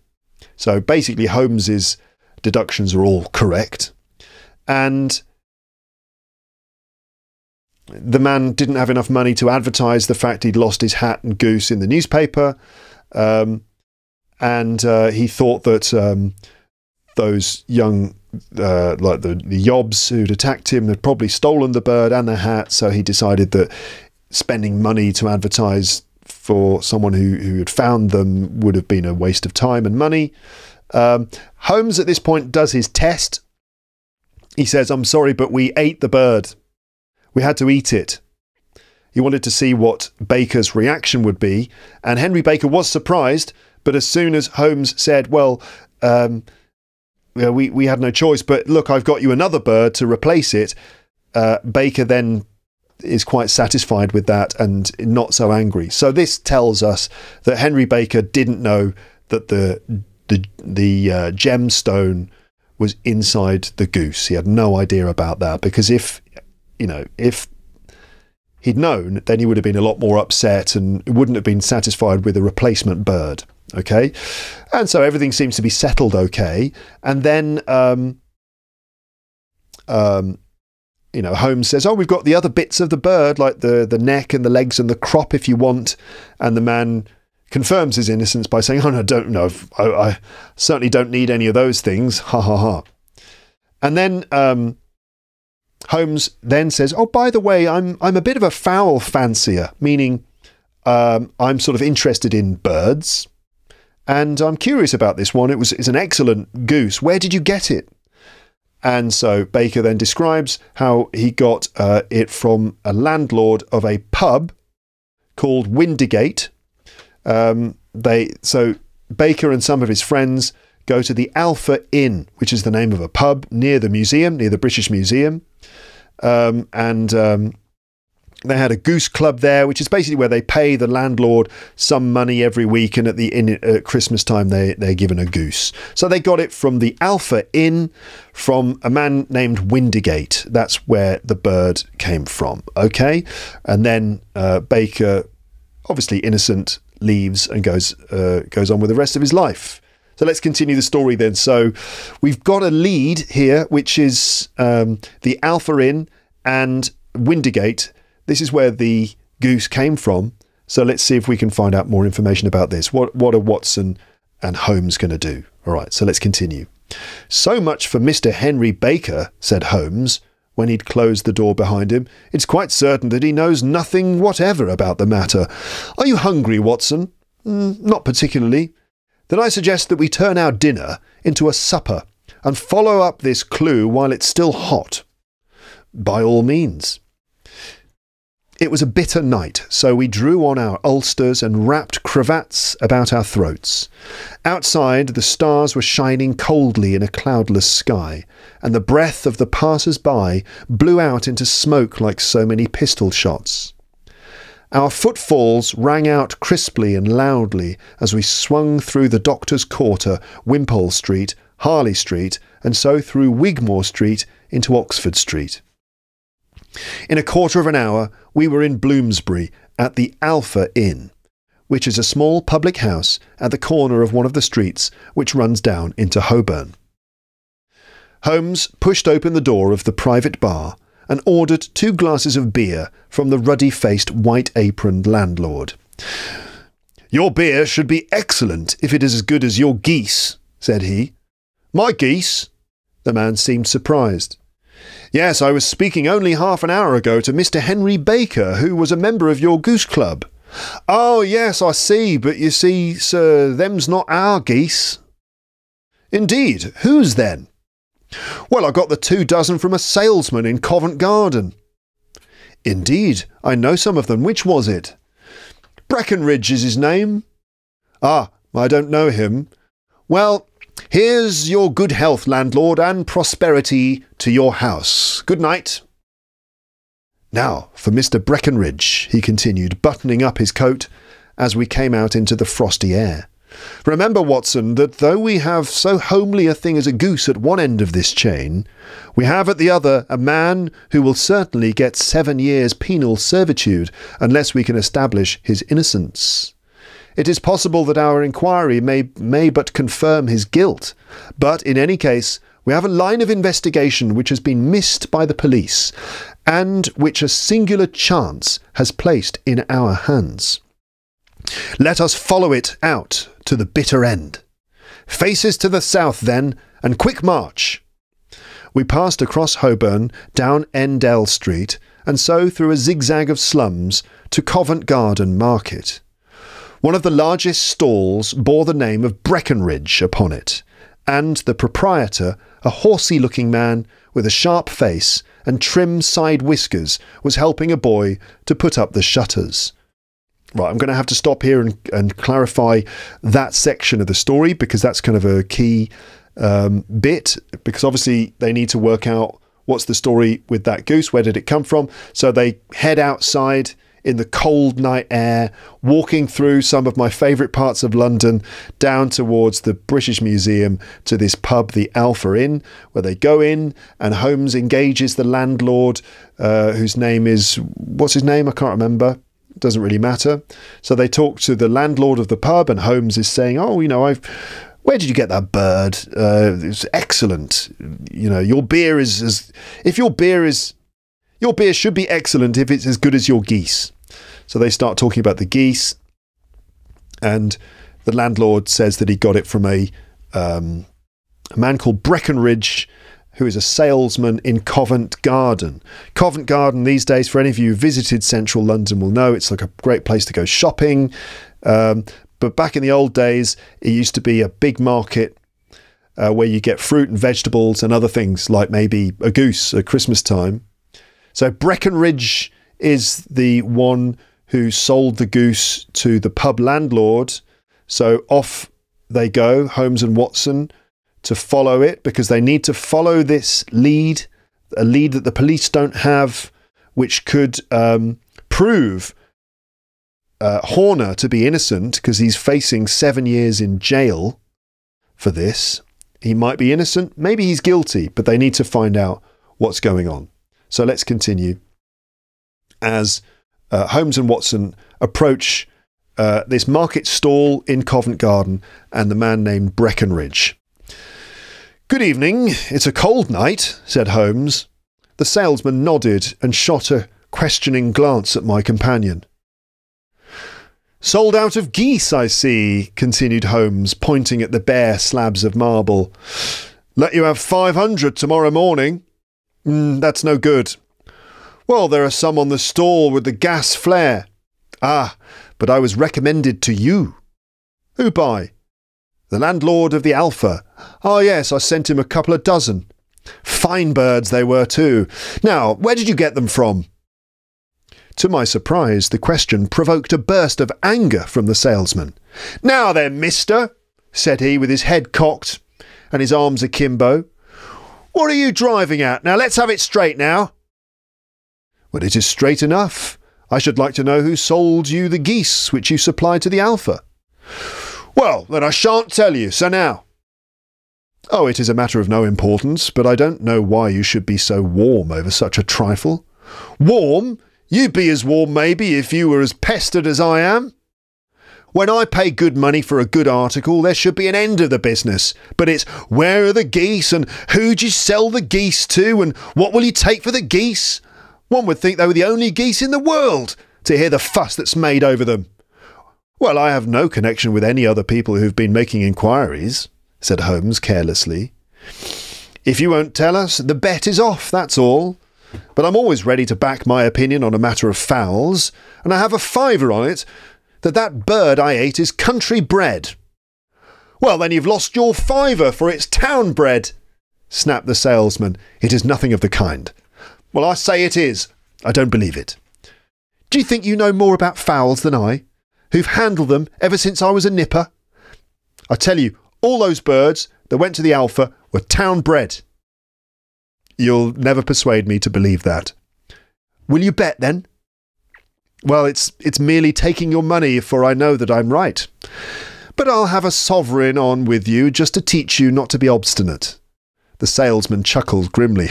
So basically Holmes's deductions are all correct. And the man didn't have enough money to advertise the fact he'd lost his hat and goose in the newspaper. And he thought that those young, like the Yobs who'd attacked him, had probably stolen the bird and the hat. So he decided that spending money to advertise for someone who had found them would have been a waste of time and money. Holmes at this point does his test. He says, "I'm sorry, but we ate the bird. We had to eat it." He wanted to see what Baker's reaction would be, and Henry Baker was surprised. But as soon as Holmes said, "Well, we had no choice, but look, I've got you another bird to replace it," Baker then is quite satisfied with that and not so angry. So this tells us that Henry Baker didn't know that the gemstone was inside the goose. He had no idea about that, because if he'd known, then he would have been a lot more upset and wouldn't have been satisfied with a replacement bird. Okay, and so everything seems to be settled okay. And then Holmes says, "Oh, we've got the other bits of the bird, like the neck and the legs and the crop, if you want." And the man confirms his innocence by saying, "Oh, no, don't know. I certainly don't need any of those things. Ha ha ha." And then Holmes then says, "Oh, by the way, I'm a bit of a fowl fancier," meaning I'm sort of interested in birds, and I'm curious about this one. It's an excellent goose. Where did you get it? And so Baker then describes how he got it from a landlord of a pub called Windigate. So Baker and some of his friends go to the Alpha Inn, which is the name of a pub near the museum, near the British Museum. They had a goose club there, which is basically where they pay the landlord some money every week, and at Christmas time they're given a goose. So they got it from the Alpha Inn, from a man named Windigate. That's where the bird came from. Okay, and then Baker, obviously innocent, leaves and goes on with the rest of his life. So let's continue the story then. So we've got a lead here, which is the Alpha Inn and Windigate. This is where the goose came from. So let's see if we can find out more information about this. What are Watson and Holmes going to do? All right, so let's continue. So much for Mr. Henry Baker, said Holmes, when he'd closed the door behind him. It's quite certain that he knows nothing whatever about the matter. Are you hungry, Watson? Not particularly. Then I suggest that we turn our dinner into a supper and follow up this clue while it's still hot. By all means. It was a bitter night, so we drew on our ulsters and wrapped cravats about our throats. Outside, the stars were shining coldly in a cloudless sky, and the breath of the passers-by blew out into smoke like so many pistol shots. Our footfalls rang out crisply and loudly as we swung through the Doctor's Quarter, Wimpole Street, Harley Street, and so through Wigmore Street into Oxford Street. In a quarter of an hour, we were in Bloomsbury at the Alpha Inn, which is a small public house at the corner of one of the streets which runs down into Holborn. Holmes pushed open the door of the private bar and ordered 2 glasses of beer from the ruddy-faced, white-aproned landlord. "Your beer should be excellent if it is as good as your geese," said he. "My geese?" The man seemed surprised. "Yes, I was speaking only half an hour ago to Mr. Henry Baker, who was a member of your goose club." "Oh, yes, I see, but you see, sir, them's not our geese." "Indeed, whose then?" "Well, I got the 2 dozen from a salesman in Covent Garden." "Indeed, I know some of them. Which was it?" "Breckenridge is his name." "Ah, I don't know him." "Well, here's your good health, landlord, and prosperity to your house. Good night." "Now for Mr. Breckenridge," he continued, buttoning up his coat as we came out into the frosty air. "Remember, Watson, that though we have so homely a thing as a goose at one end of this chain, we have at the other a man who will certainly get 7 years penal servitude unless we can establish his innocence. It is possible that our inquiry may but confirm his guilt, but in any case we have a line of investigation which has been missed by the police, and which a singular chance has placed in our hands. Let us follow it out to the bitter end. Faces to the south, then, and quick march." We passed across Holborn, down Endell Street, and so through a zigzag of slums to Covent Garden Market. One of the largest stalls bore the name of Breckenridge upon it, and the proprietor, a horsey-looking man with a sharp face and trim side whiskers, was helping a boy to put up the shutters. Right, I'm going to have to stop here and clarify that section of the story, because that's kind of a key bit, because obviously they need to work out what's the story with that goose, where did it come from. So they head outside in the cold night air, walking through some of my favourite parts of London, down towards the British Museum to this pub, the Alpha Inn, where they go in and Holmes engages the landlord, whose name is, what's his name? I can't remember. Doesn't really matter. So they talk to the landlord of the pub, and Holmes is saying, "Oh, you know, where did you get that bird? It's excellent. You know, your beer your beer should be excellent if it's as good as your geese." So they start talking about the geese, and the landlord says that he got it from a man called Breckenridge, who is a salesman in Covent Garden. Covent Garden these days, for any of you who visited central London will know, it's like a great place to go shopping. But back in the old days, it used to be a big market where you get fruit and vegetables and other things, like maybe a goose at Christmas time. So Breckenridge is the one who sold the goose to the pub landlord. So off they go, Holmes and Watson, to follow it, because they need to follow this lead, a lead that the police don't have, which could prove Horner to be innocent, because he's facing 7 years in jail for this. He might be innocent, maybe he's guilty, but they need to find out what's going on. So let's continue as Holmes and Watson approach this market stall in Covent Garden and the man named Breckenridge. "Good evening. It's a cold night," said Holmes. The salesman nodded and shot a questioning glance at my companion. Sold out of geese, I see, continued Holmes, pointing at the bare slabs of marble. Let you have 500 tomorrow morning. That's no good. Well, there are some on the stall with the gas flare. Ah, but I was recommended to you. Who by? The landlord of the Alpha. Ah, yes, I sent him a couple of dozen. Fine birds they were too. Now, where did you get them from? To my surprise, the question provoked a burst of anger from the salesman. Now then, mister, said he with his head cocked and his arms akimbo. What are you driving at? Now let's have it straight now. Well, it is straight enough. I should like to know who sold you the geese which you supplied to the Alpha. Well, then I shan't tell you, so now. Oh, it is a matter of no importance, but I don't know why you should be so warm over such a trifle. Warm? You'd be as warm, maybe, if you were as pestered as I am. When I pay good money for a good article, there should be an end of the business. But it's, where are the geese, and who'd you sell the geese to, and what will you take for the geese? One would think they were the only geese in the world, to hear the fuss that's made over them. Well, I have no connection with any other people who've been making inquiries, said Holmes carelessly. If you won't tell us, the bet is off, that's all. But I'm always ready to back my opinion on a matter of fowls, and I have a fiver on it that bird I ate is country bred. Well, then you've lost your fiver, for it's town bred, snapped the salesman. It is nothing of the kind. Well, I say it is. I don't believe it. Do you think you know more about fowls than I, who've handled them ever since I was a nipper? I tell you, all those birds that went to the Alpha were town bred. You'll never persuade me to believe that. Will you bet, then? Well, it's merely taking your money, for I know that I'm right. But I'll have a sovereign on with you just to teach you not to be obstinate. The salesman chuckled grimly.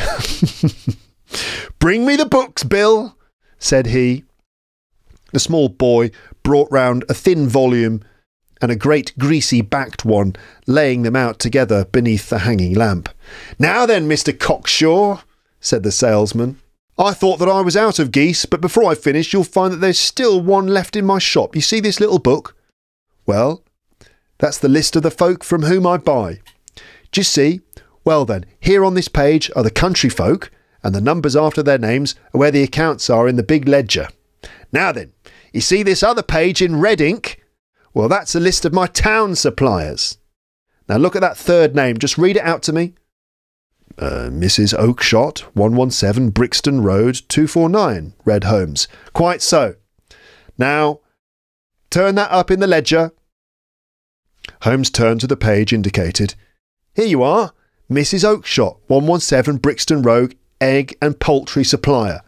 Bring me the books, Bill, said he. The small boy brought round a thin volume and a great greasy-backed one, laying them out together beneath the hanging lamp. Now then, Mr. Cockshaw, said the salesman, I thought that I was out of geese, but before I finish you'll find that there's still one left in my shop. You see this little book? Well, that's the list of the folk from whom I buy. Do you see? Well then, here on this page are the country folk, and the numbers after their names are where the accounts are in the big ledger. Now then, you see this other page in red ink? Well, that's a list of my town suppliers. Now look at that third name. Just read it out to me. Mrs. Oakshott, 117 Brixton Road, 249, read Holmes. Quite so. Now, turn that up in the ledger. Holmes turned to the page indicated. Here you are. Mrs. Oakshott, 117 Brixton Road, egg and poultry supplier.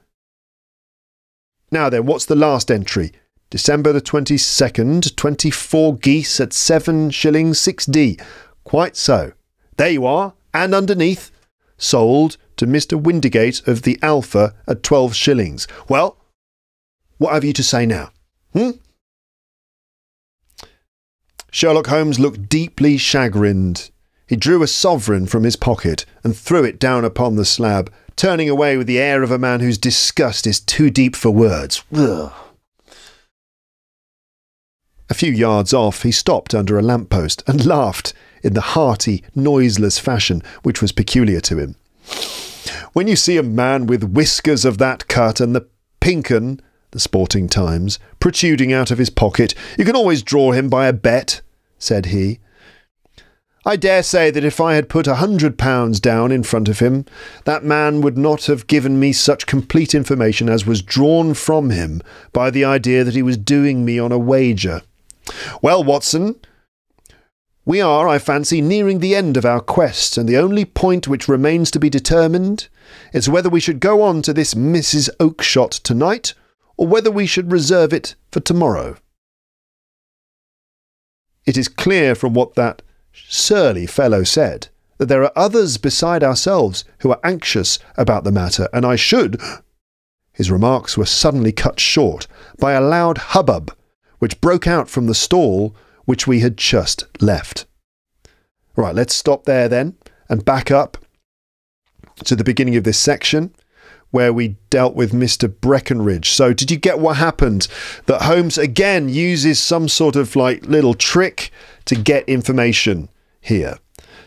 Now then, what's the last entry? December the 22nd, 24 geese at 7 shillings 6d. Quite so. There you are. And underneath, sold to Mr. Windigate of the Alpha at 12 shillings. Well, what have you to say now? Sherlock Holmes looked deeply chagrined. He drew a sovereign from his pocket and threw it down upon the slab, turning away with the air of a man whose disgust is too deep for words. Ugh. A few yards off, he stopped under a lamp-post and laughed in the hearty, noiseless fashion which was peculiar to him. When you see a man with whiskers of that cut and the Pink 'Un, the Sporting Times, protruding out of his pocket, you can always draw him by a bet, said he. I dare say that if I had put £100 down in front of him, that man would not have given me such complete information as was drawn from him by the idea that he was doing me on a wager. Well, Watson, we are, I fancy, nearing the end of our quest, and the only point which remains to be determined is whether we should go on to this Mrs. Oakshott tonight, or whether we should reserve it for tomorrow. It is clear from what that surly fellow said that there are others beside ourselves who are anxious about the matter, and I should— His remarks were suddenly cut short by a loud hubbub which broke out from the stall which we had just left. Right, let's stop there then and back up to the beginning of this section. where we dealt with Mr. Breckenridge. So did you get what happened? That Holmes again uses some sort of like little trick to get information here.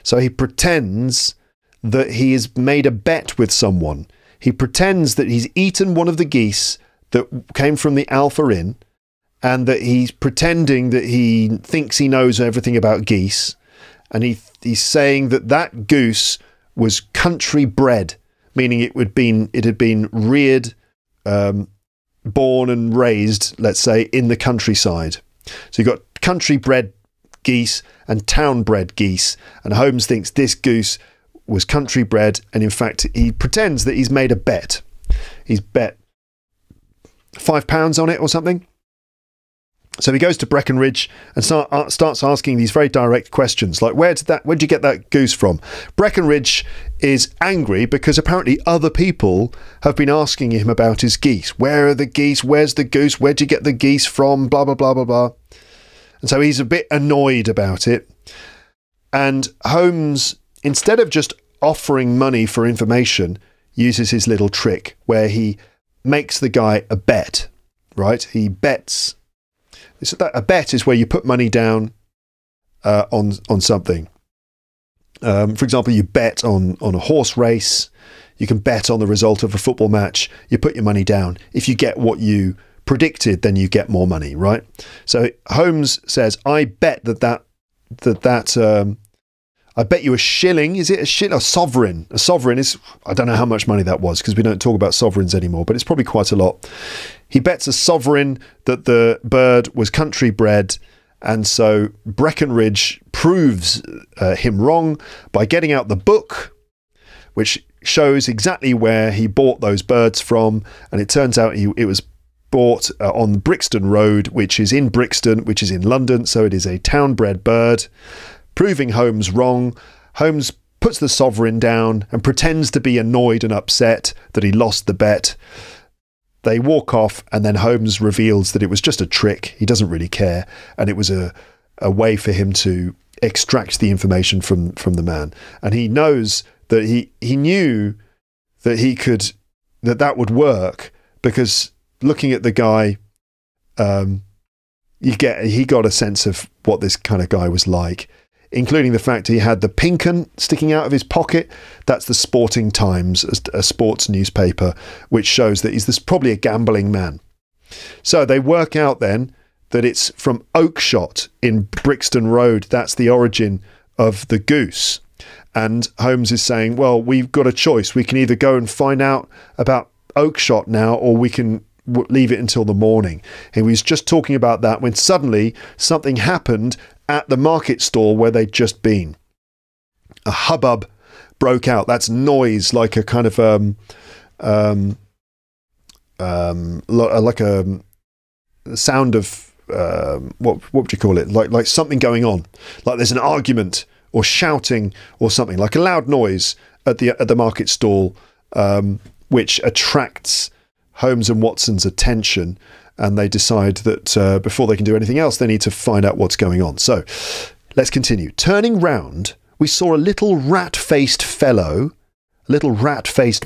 So he pretends that he has made a bet with someone. He pretends that he's eaten one of the geese that came from the Alpha Inn, and that he's pretending that he thinks he knows everything about geese. And he's saying that that goose was country bred, meaning it had been reared, born and raised, let's say, in the countryside. So you've got country bred geese and town bred geese, and Holmes thinks this goose was country bred, and in fact he pretends that he's made a bet. He's bet £5 on it or something. So he goes to Breckenridge and starts asking these very direct questions, like, where'd you get that goose from? Breckenridge is angry because apparently other people have been asking him about his geese. Where are the geese? Where's the goose? Where'd you get the geese from? Blah, blah, blah, blah, blah. And so he's a bit annoyed about it. And Holmes, instead of just offering money for information, uses his little trick where he makes the guy a bet, right? He bets. A bet is where you put money down on something. For example, you bet on a horse race. You can bet on the result of a football match. You put your money down. If you get what you predicted, then you get more money, right? So Holmes says, I bet I bet you a shilling. Is it a shilling? A sovereign. A sovereign is, I don't know how much money that was because we don't talk about sovereigns anymore, but it's probably quite a lot. He bets a sovereign that the bird was country bred, and so Breckenridge proves him wrong by getting out the book, which shows exactly where he bought those birds from, and it turns out it was bought on Brixton Road, which is in Brixton, which is in London, so it is a town-bred bird. Proving Holmes wrong, Holmes puts the sovereign down and pretends to be annoyed and upset that he lost the bet. They walk off, and then Holmes reveals that it was just a trick. He doesn't really care, and it was a way for him to extract the information from the man. And he knows that he knew that that would work, because looking at the guy, he got a sense of what this kind of guy was like, including the fact he had the pink 'un sticking out of his pocket. That's the Sporting Times, a sports newspaper, which shows that he's probably a gambling man. So they work out then that it's from Oakshott in Brixton Road. That's the origin of the goose. And Holmes is saying, well, we've got a choice. We can either go and find out about Oakshott now, or we can leave it until the morning. He was just talking about that when suddenly something happened at the market stall where they'd just been. A hubbub broke out. That's noise, like a kind of like a sound of what would you call it? Like something going on. Like there's an argument or shouting or something, like a loud noise at the market stall, which attracts Holmes and Watson's attention, and they decide that before they can do anything else, they need to find out what's going on. So let's continue. Turning round, we saw a little rat-faced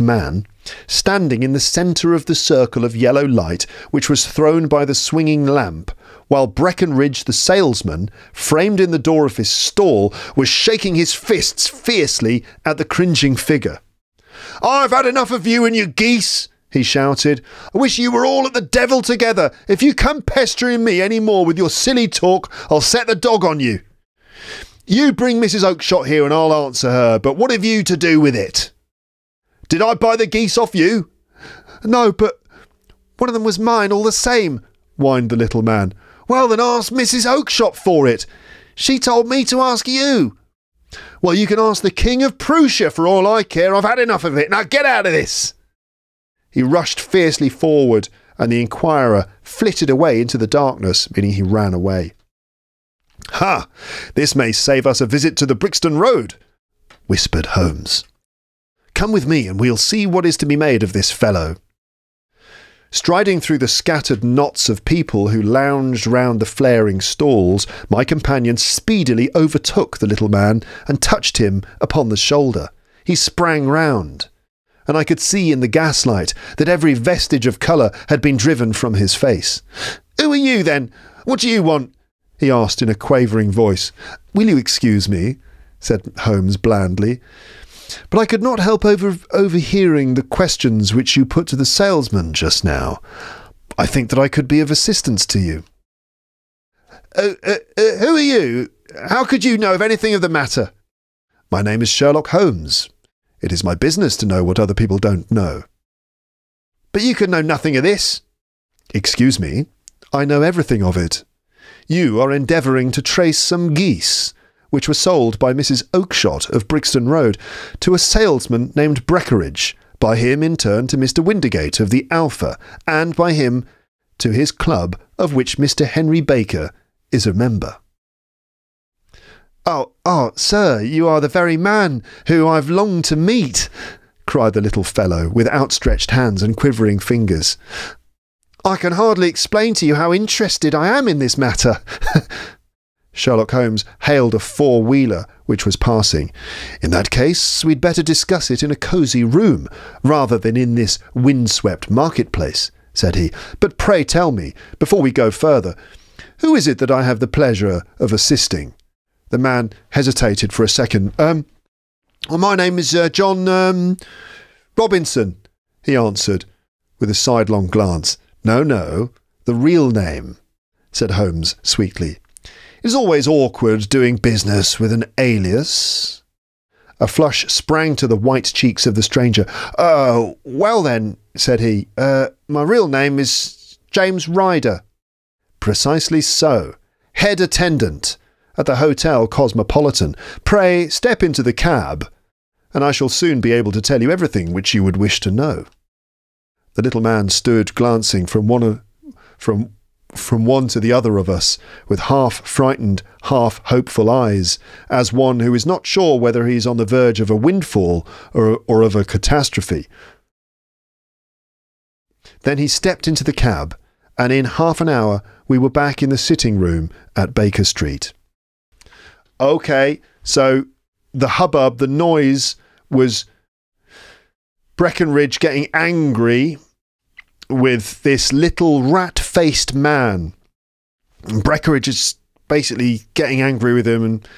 man, standing in the centre of the circle of yellow light which was thrown by the swinging lamp, while Breckenridge the salesman, framed in the door of his stall, was shaking his fists fiercely at the cringing figure. "I've had enough of you and your geese," he shouted. "I wish you were all at the devil together. If you come pestering me any more with your silly talk, I'll set the dog on you. You bring Mrs. Oakshott here and I'll answer her, but what have you to do with it? Did I buy the geese off you?" "No, but one of them was mine all the same," whined the little man. "Well, then ask Mrs. Oakshott for it. She told me to ask you." "Well, you can ask the King of Prussia for all I care. I've had enough of it. Now get out of this." He rushed fiercely forward, and the inquirer flitted away into the darkness, meaning he ran away. "Ha! This may save us a visit to the Brixton Road," whispered Holmes. "Come with me, and we'll see what is to be made of this fellow." Striding through the scattered knots of people who lounged round the flaring stalls, my companion speedily overtook the little man and touched him upon the shoulder. He sprang round, and I could see in the gaslight that every vestige of colour had been driven from his face. "Who are you, then? What do you want?" he asked in a quavering voice. "Will you excuse me?" said Holmes blandly. "But I could not help overhearing the questions which you put to the salesman just now. I think that I could be of assistance to you." Who are you? How could you know of anything of the matter?" "My name is Sherlock Holmes. It is my business to know what other people don't know." "But you could know nothing of this." "Excuse me, I know everything of it. You are endeavouring to trace some geese, which were sold by Mrs. Oakshott of Brixton Road to a salesman named Breckinridge, by him in turn to Mr. Windigate of the Alpha, and by him to his club, of which Mr. Henry Baker is a member." Oh, sir, you are the very man who I've longed to meet," cried the little fellow, with outstretched hands and quivering fingers. "I can hardly explain to you how interested I am in this matter." Sherlock Holmes hailed a four-wheeler which was passing. "In that case, we'd better discuss it in a cosy room, rather than in this wind-swept marketplace," said he. "But pray tell me, before we go further, who is it that I have the pleasure of assisting?" The man hesitated for a second. My name is John Robinson," he answered, with a sidelong glance. No, the real name," said Holmes sweetly. "It is always awkward doing business with an alias." A flush sprang to the white cheeks of the stranger. "Oh, well then," said he, "my real name is James Ryder." "Precisely so. Head attendant at the Hotel Cosmopolitan. Pray step into the cab, and I shall soon be able to tell you everything which you would wish to know." The little man stood glancing from one to the other of us, with half-frightened, half-hopeful eyes, as one who is not sure whether he is on the verge of a windfall or of a catastrophe. Then he stepped into the cab, and in half an hour we were back in the sitting-room at Baker Street. Okay, so the hubbub, the noise, was Breckinridge getting angry with this little rat-faced man. And Breckinridge is basically getting angry with him, and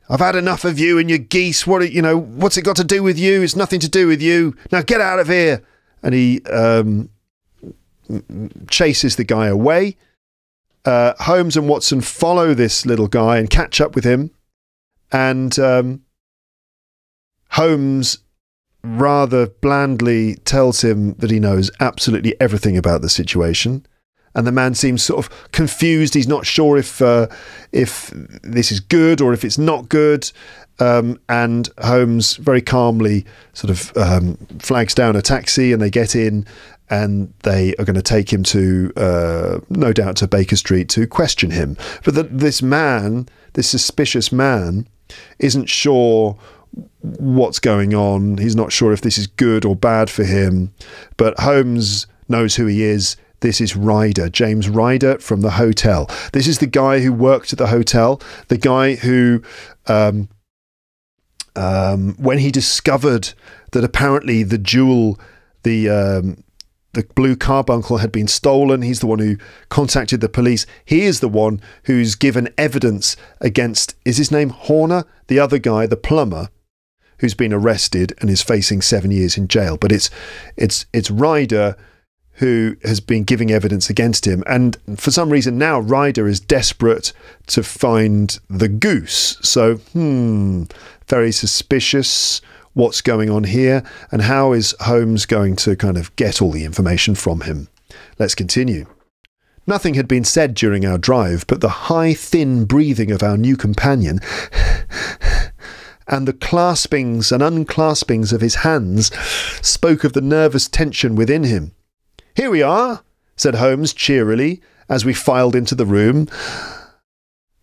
"I've had enough of you and your geese. What's it got to do with you? It's nothing to do with you. Now get out of here." And he chases the guy away. Holmes and Watson follow this little guy and catch up with him. And Holmes rather blandly tells him that he knows absolutely everything about the situation. And the man seems sort of confused. He's not sure if this is good or if it's not good. And Holmes very calmly sort of flags down a taxi, and they get in, and they are going to take him to, no doubt, to Baker Street to question him. But this man, this suspicious man, isn't sure what's going on. He's not sure if this is good or bad for him. But Holmes knows who he is. This is Ryder, James Ryder from the hotel. This is the guy who worked at the hotel, the guy who, when he discovered that apparently the jewel, the blue carbuncle had been stolen, he's the one who contacted the police. He is the one who's given evidence against, is his name Horner? The other guy, the plumber, who's been arrested and is facing 7 years in jail. But it's Ryder who has been giving evidence against him. And for some reason now, Ryder is desperate to find the goose. So, very suspicious. What's going on here? And how is Holmes going to kind of get all the information from him? Let's continue. Nothing had been said during our drive, but the high, thin breathing of our new companion and the claspings and unclaspings of his hands spoke of the nervous tension within him. "Here we are," said Holmes cheerily, as we filed into the room.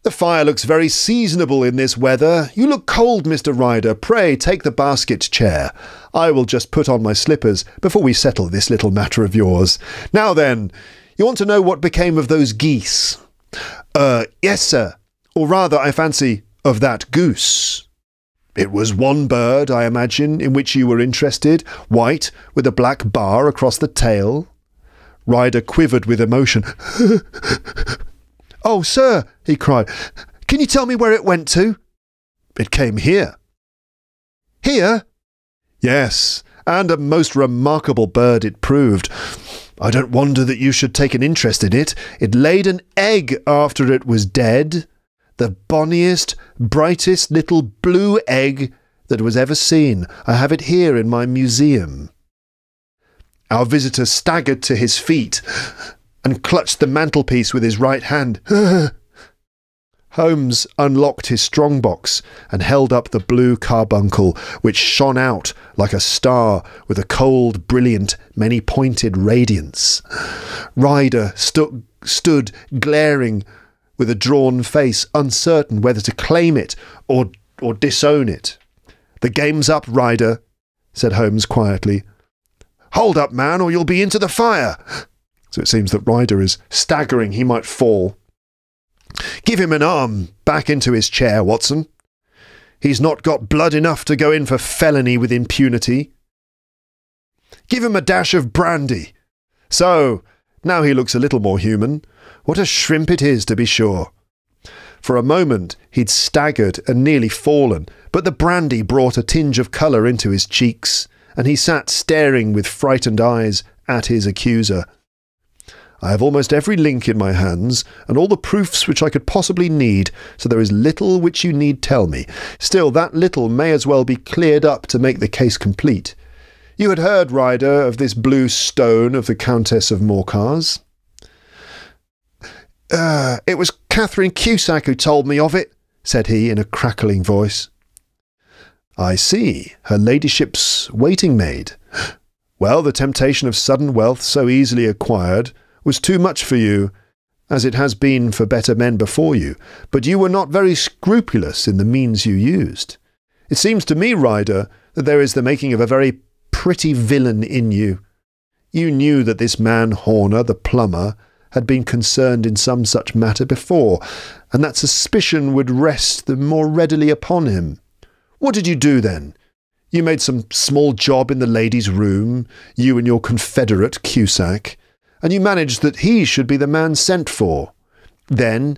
"The fire looks very seasonable in this weather. You look cold, Mr. Ryder. Pray take the basket chair. I will just put on my slippers before we settle this little matter of yours. Now then, you want to know what became of those geese?" Yes, sir. Or rather, I fancy, of that goose." It was one bird, I imagine, in which you were interested, white, with a black bar across the tail. Ryder quivered with emotion. "Oh, sir," he cried, "can you tell me where it went to?" "It came here." "Here?" "Yes, and a most remarkable bird it proved. I don't wonder that you should take an interest in it. It laid an egg after it was dead. The bonniest, brightest little blue egg that was ever seen. I have it here in my museum." Our visitor staggered to his feet and clutched the mantelpiece with his right hand. Holmes unlocked his strongbox and held up the blue carbuncle, which shone out like a star with a cold, brilliant, many-pointed radiance. Ryder stood glaring with a drawn face, uncertain whether to claim it or disown it. "The game's up, Ryder," said Holmes quietly. "Hold up, man, or you'll be into the fire." So it seems that Ryder is staggering. He might fall. "Give him an arm back into his chair, Watson. He's not got blood enough to go in for felony with impunity. Give him a dash of brandy. So, now he looks a little more human. What a shrimp it is, to be sure." For a moment he'd staggered and nearly fallen, but the brandy brought a tinge of colour into his cheeks, and he sat staring with frightened eyes at his accuser. "I have almost every link in my hands, and all the proofs which I could possibly need, so there is little which you need tell me. Still, that little may as well be cleared up to make the case complete. You had heard, Ryder, of this blue stone of the Countess of Morcar's?" It was Catherine Cusack who told me of it," said he in a crackling voice. "I see. Her ladyship's waiting maid. Well, the temptation of sudden wealth so easily acquired was too much for you, as it has been for better men before you, but you were not very scrupulous in the means you used. It seems to me, Ryder, that there is the making of a very pretty villain in you. You knew that this man Horner, the plumber, had been concerned in some such matter before, and that suspicion would rest the more readily upon him. What did you do then? You made some small job in the lady's room, you and your confederate Cusack, and you managed that he should be the man sent for. Then,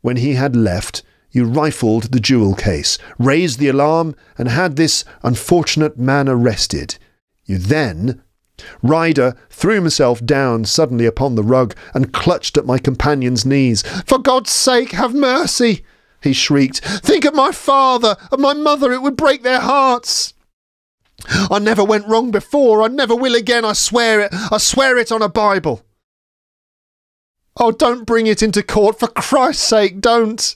when he had left, you rifled the jewel case, raised the alarm, and had this unfortunate man arrested. You then... Ryder threw himself down suddenly upon the rug and clutched at my companion's knees. "For God's sake, have mercy!" he shrieked. "Think of my father, of my mother, it would break their hearts. I never went wrong before, I never will again, I swear it on a Bible. Oh, don't bring it into court, for Christ's sake, don't."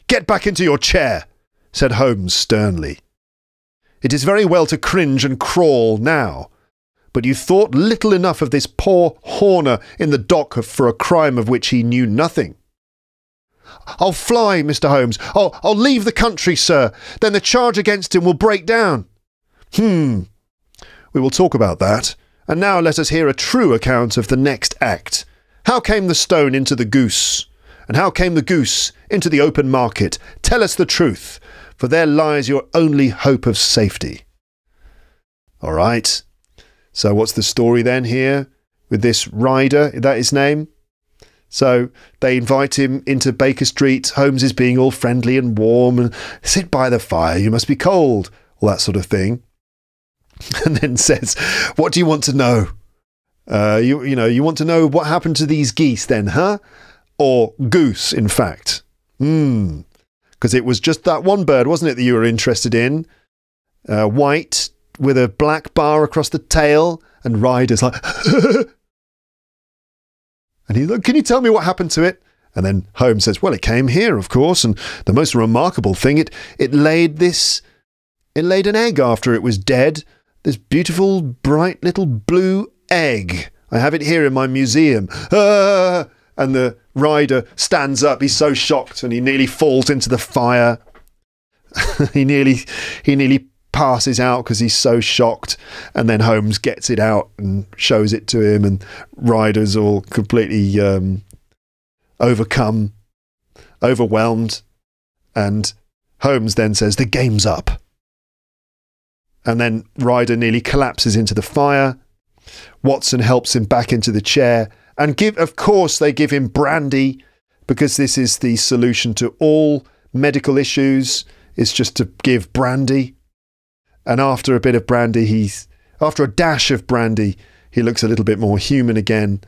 "Get back into your chair," said Holmes sternly. "It is very well to cringe and crawl now, but you thought little enough of this poor Horner in the dock for a crime of which he knew nothing." "I'll fly, Mr. Holmes. I'll leave the country, sir. Then the charge against him will break down." We will talk about that. And now let us hear a true account of the next act. How came the stone into the goose? And how came the goose into the open market? Tell us the truth, for there lies your only hope of safety." All right. So what's the story then here with this Ryder? Is that his name? So they invite him into Baker Street. Holmes is being all friendly and warm and "Sit by the fire, you must be cold," all that sort of thing. And then says, "What do you want to know? You want to know what happened to these geese then, huh? Or goose, in fact. Because it was just that one bird, wasn't it, that you were interested in? White, with a black bar across the tail," and Ryder's like, and he's like, "Can you tell me what happened to it?" And then Holmes says, "Well, it came here, of course, and the most remarkable thing, it laid an egg after it was dead, this beautiful, bright little blue egg. I have it here in my museum." And the Ryder stands up, he's so shocked, and he nearly falls into the fire. he nearly passes out because he's so shocked, and then Holmes gets it out and shows it to him, and Ryder's all completely overwhelmed, and Holmes then says, "The game's up. And then Ryder nearly collapses into the fire. Watson helps him back into the chair, and of course they give him brandy, because this is the solution to all medical issues, is just to give brandy. And after a bit of brandy, after a dash of brandy, he looks a little bit more human again.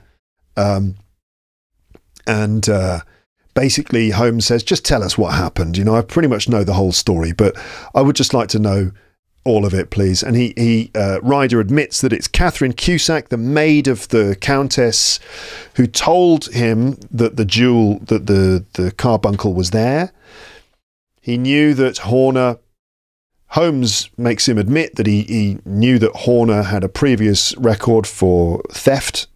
Basically Holmes says, just tell us what happened. You know, I pretty much know the whole story, but I would just like to know all of it, please. And Ryder admits that it's Catherine Cusack, the maid of the Countess, who told him that the carbuncle was there. He knew that Holmes makes him admit that he knew that Horner had a previous record for theft.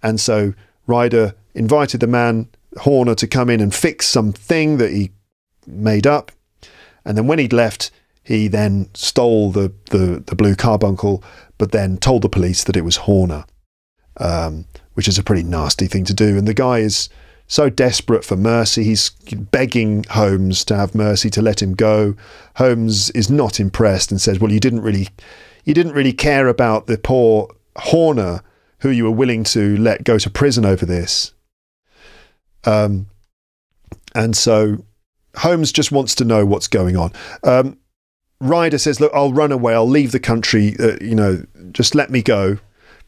And so Ryder invited the man, Horner, to come in and fix something that he made up. And then when he'd left, he then stole the blue carbuncle, but then told the police that it was Horner, which is a pretty nasty thing to do. And the guy is so desperate for mercy. He's begging Holmes to have mercy, to let him go. Holmes is not impressed and says, well, you didn't really care about the poor Horner, who you were willing to let go to prison over this. And so Holmes just wants to know what's going on. Ryder says, look, I'll run away. I'll leave the country. Just let me go.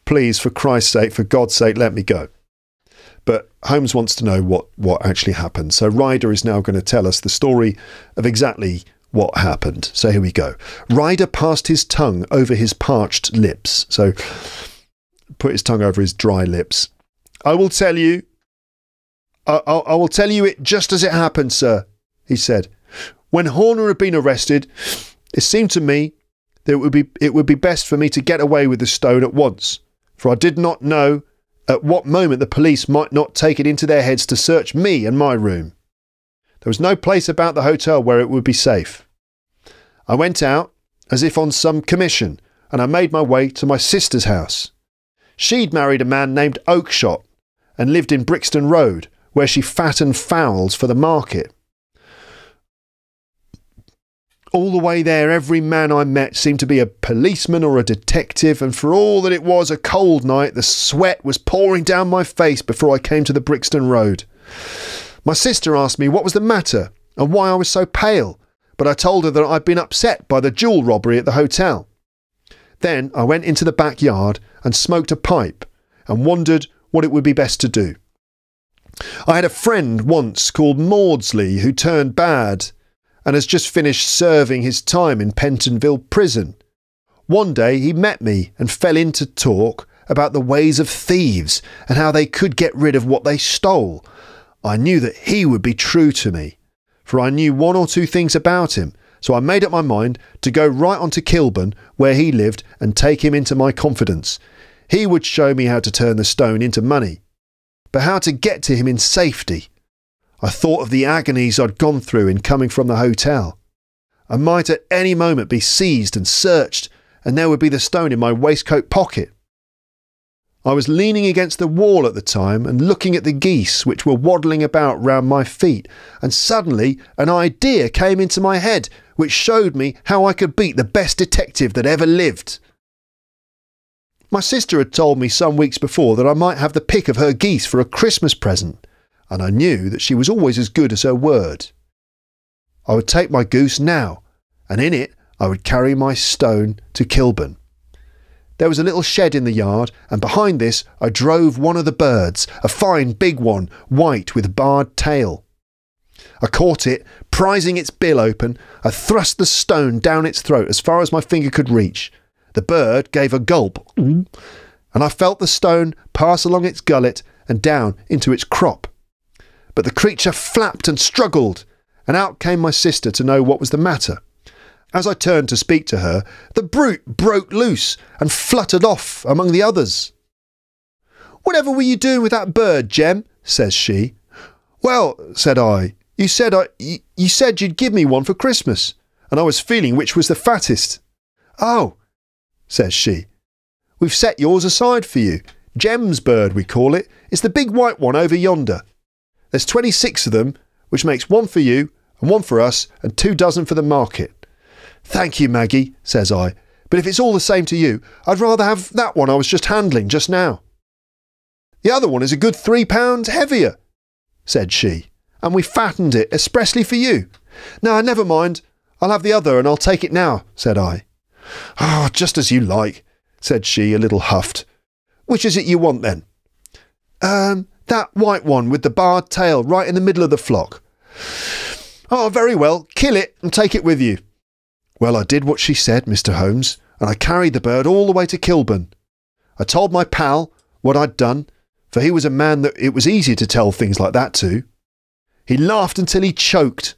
Please, for Christ's sake, for God's sake, let me go. But Holmes wants to know what actually happened. So Ryder is now going to tell us the story of exactly what happened. So here we go. Ryder passed his tongue over his parched lips. So put his tongue over his dry lips. I will tell you. I will tell you it just as it happened, sir, he said. When Horner had been arrested, it seemed to me that it would be best for me to get away with the stone at once, for I did not know at what moment the police might not take it into their heads to search me and my room. There was no place about the hotel where it would be safe. I went out as if on some commission, and I made my way to my sister's house. She'd married a man named Oakshott and lived in Brixton Road, where she fattened fowls for the market. All the way there, every man I met seemed to be a policeman or a detective, and for all that it was a cold night, the sweat was pouring down my face before I came to the Brixton Road. My sister asked me what was the matter and why I was so pale, but I told her that I'd been upset by the jewel robbery at the hotel. Then I went into the backyard and smoked a pipe and wondered what it would be best to do. I had a friend once called Maudsley who turned bad and has just finished serving his time in Pentonville prison. One day he met me and fell into talk about the ways of thieves and how they could get rid of what they stole. I knew that he would be true to me, for I knew one or two things about him, so I made up my mind to go right on to Kilburn, where he lived, and take him into my confidence. He would show me how to turn the stone into money, but how to get to him in safety. I thought of the agonies I'd gone through in coming from the hotel. I might at any moment be seized and searched, and there would be the stone in my waistcoat pocket. I was leaning against the wall at the time and looking at the geese which were waddling about round my feet, and suddenly an idea came into my head which showed me how I could beat the best detective that ever lived. My sister had told me some weeks before that I might have the pick of her geese for a Christmas present, and I knew that she was always as good as her word. I would take my goose now, and in it I would carry my stone to Kilburn. There was a little shed in the yard, and behind this I drove one of the birds, a fine big one, white with barred tail. I caught it, prizing its bill open. I thrust the stone down its throat as far as my finger could reach. The bird gave a gulp, and I felt the stone pass along its gullet and down into its crop. But the creature flapped and struggled, and out came my sister to know what was the matter. As I turned to speak to her, the brute broke loose and fluttered off among the others. "Whatever were you doing with that bird, Jem?" says she. "Well," said I, you said you'd give me one for Christmas, and I was feeling which was the fattest." "Oh," says she, "we've set yours aside for you. Jem's bird, we call it. It's the big white one over yonder. There's 26 of them, which makes one for you and one for us and 2 dozen for the market." "Thank you, Maggie," says I. But if it's all the same to you, I'd rather have that one I was just handling just now." "The other one is a good 3 pounds heavier," said she, "and we fattened it expressly for you." "No, never mind. I'll have the other and I'll take it now," said I. "Oh, just as you like," said she, a little huffed. "Which is it you want then?" That white one with the barred tail right in the middle of the flock." "Oh, very well. Kill it and take it with you." Well, I did what she said, Mr. Holmes, and I carried the bird all the way to Kilburn. I told my pal what I'd done, for he was a man that it was easy to tell things like that to. He laughed until he choked,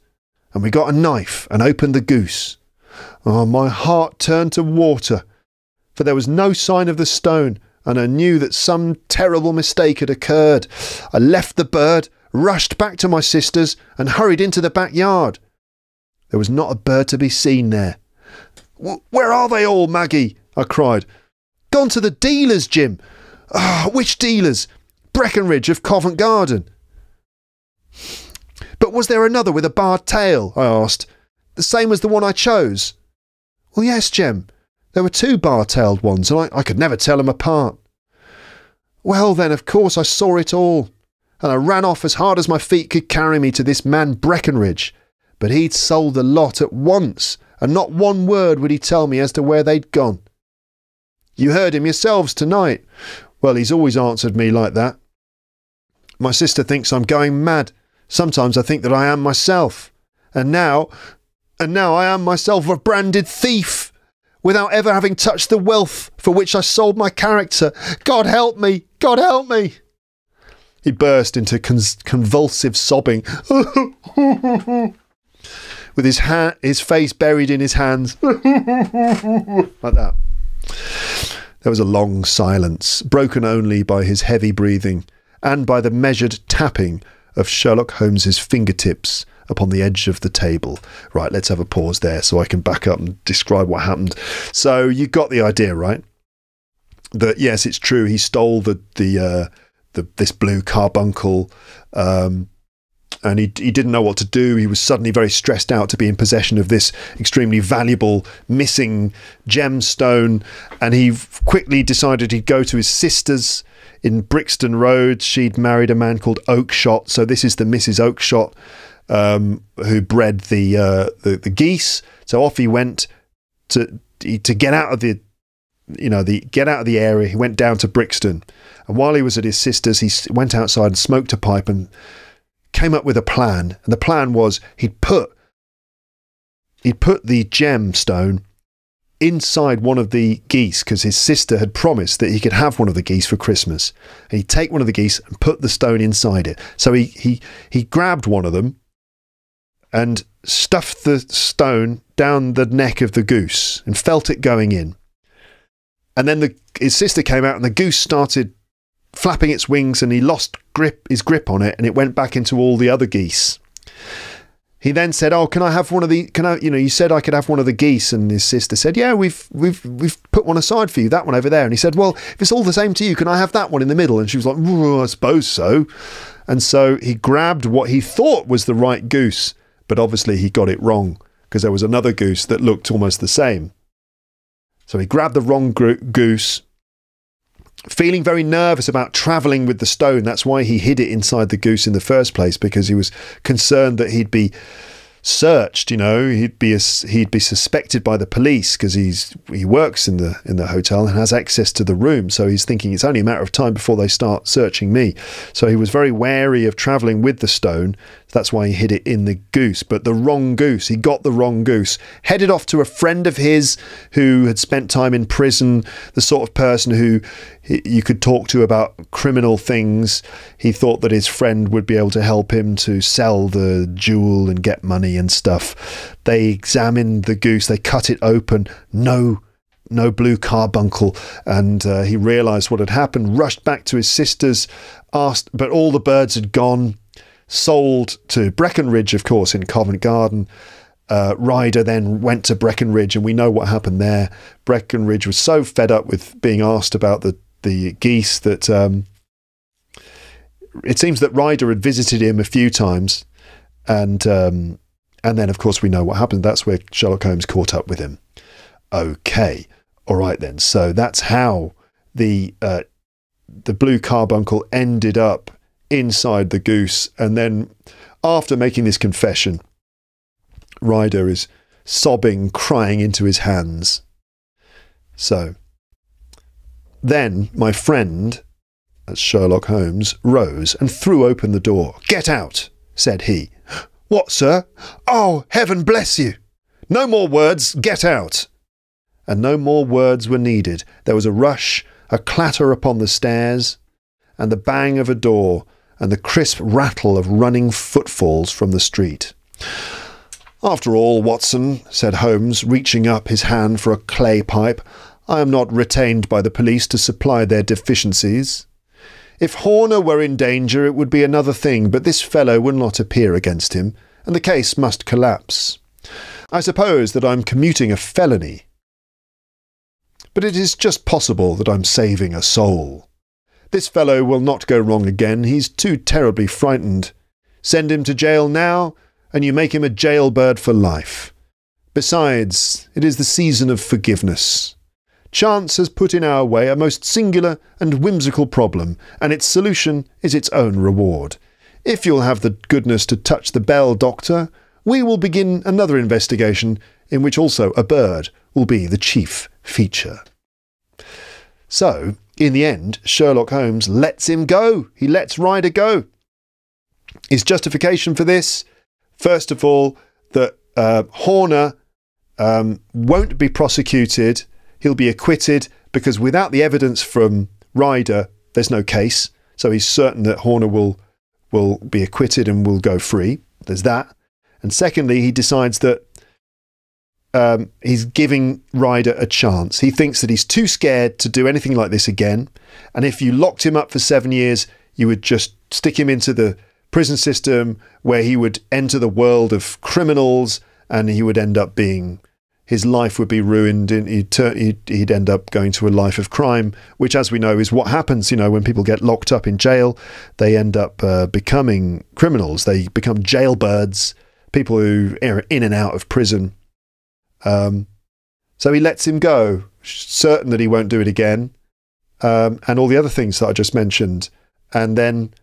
and we got a knife and opened the goose. Oh, my heart turned to water, for there was no sign of the stone, and I knew that some terrible mistake had occurred. I left the bird, rushed back to my sister's, and hurried into the backyard. There was not a bird to be seen there. "Where are they all, Maggie?" I cried. "Gone to the dealers, Jim." "Ah, which dealers?" "Breckenridge of Covent Garden." "But was there another with a barred tail?" I asked. "The same as the one I chose?" "Well, yes, Jem. There were 2 bar-tailed ones, and I could never tell them apart." "Well, then, of course I saw it all, and I ran off as hard as my feet could carry me to this man Breckenridge, but he'd sold the lot at once, and not one word would he tell me as to where they'd gone." "You heard him yourselves tonight." "Well, he's always answered me like that. My sister thinks I'm going mad. Sometimes I think that I am myself. And now I am myself a branded thief, without ever having touched the wealth for which I sold my character. God help me! God help me!" He burst into convulsive sobbing, with his face buried in his hands, like that. There was a long silence, broken only by his heavy breathing and by the measured tapping of Sherlock Holmes's fingertips upon the edge of the table. Right, let's have a pause there so I can back up and describe what happened. So you got the idea, right? That yes, it's true. He stole this blue carbuncle, and he didn't know what to do. He was suddenly very stressed out to be in possession of this extremely valuable missing gemstone, and he quickly decided he'd go to his sister's in Brixton Road. She'd married a man called Oakshott, so this is the Mrs. Oakshott who bred the geese. So off he went to get out of the area. He went down to Brixton, and while he was at his sister's, he went outside and smoked a pipe and came up with a plan. And the plan was he'd put the gemstone inside one of the geese, because his sister had promised that he could have one of the geese for Christmas. And he'd take one of the geese and put the stone inside it. So he grabbed one of them and stuffed the stone down the neck of the goose and felt it going in. And then his sister came out and the goose started flapping its wings, and he lost his grip on it, and it went back into all the other geese. He then said, "Oh, can I have one of the? You said I could have one of the geese." And his sister said, "Yeah, we've put one aside for you, that one over there." And he said, "Well, if it's all the same to you, can I have that one in the middle?" And she was like, "Well, I suppose so." And so he grabbed what he thought was the right goose, but obviously he got it wrong, because there was another goose that looked almost the same. So he grabbed the wrong goose, feeling very nervous about travelling with the stone. That's why he hid it inside the goose in the first place, because he was concerned that he'd be searched. He'd be suspected by the police, because he works in the hotel and has access to the room. So he's thinking it's only a matter of time before they start searching me. So he was very wary of travelling with the stone. That's why he hid it in the goose. But the wrong goose, he got the wrong goose, headed off to a friend of his who had spent time in prison, the sort of person who you could talk to about criminal things. He thought that his friend would be able to help him to sell the jewel and get money and stuff. They examined the goose, they cut it open, no blue carbuncle, and he realised what had happened, rushed back to his sister's, asked, but all the birds had gone. Sold to Breckenridge, of course, in Covent Garden. Ryder then went to Breckenridge, and we know what happened there. Breckenridge was so fed up with being asked about the geese that it seems that Ryder had visited him a few times, and then, of course, we know what happened. That's where Sherlock Holmes caught up with him. Okay, All right then, so that's how the blue carbuncle ended up inside the goose. And then after making this confession, Ryder is sobbing, crying into his hands. So then my friend, that's Sherlock Holmes, rose and threw open the door. "Get out," said he. "What, sir? Oh, heaven bless you! No more words, get out." And no more words were needed. There was a rush, a clatter upon the stairs, and the bang of a door, and the crisp rattle of running footfalls from the street. "After all, Watson," said Holmes, reaching up his hand for a clay pipe, "I am not retained by the police to supply their deficiencies. If Horner were in danger, it would be another thing, but this fellow will not appear against him, and the case must collapse. I suppose that I'm commuting a felony, but it is just possible that I'm saving a soul. This fellow will not go wrong again. He's too terribly frightened. Send him to jail now, and you make him a jailbird for life. Besides, it is the season of forgiveness. Chance has put in our way a most singular and whimsical problem, and its solution is its own reward. If you'll have the goodness to touch the bell, Doctor, we will begin another investigation in which also a bird will be the chief feature." So, in the end, Sherlock Holmes lets him go. He lets Ryder go. His justification for this, first of all, that Horner won't be prosecuted. He'll be acquitted because without the evidence from Ryder, there's no case. So he's certain that Horner will be acquitted and will go free. There's that. And secondly, he decides that he's giving Ryder a chance. He thinks that he's too scared to do anything like this again. And if you locked him up for 7 years, you would just stick him into the prison system where he would enter the world of criminals and he would end up being... his life would be ruined and he'd end up going to a life of crime, which, as we know, is what happens, when people get locked up in jail. They end up becoming criminals. They become jailbirds, people who are in and out of prison. So he lets him go, certain that he won't do it again, and all the other things that I just mentioned. And then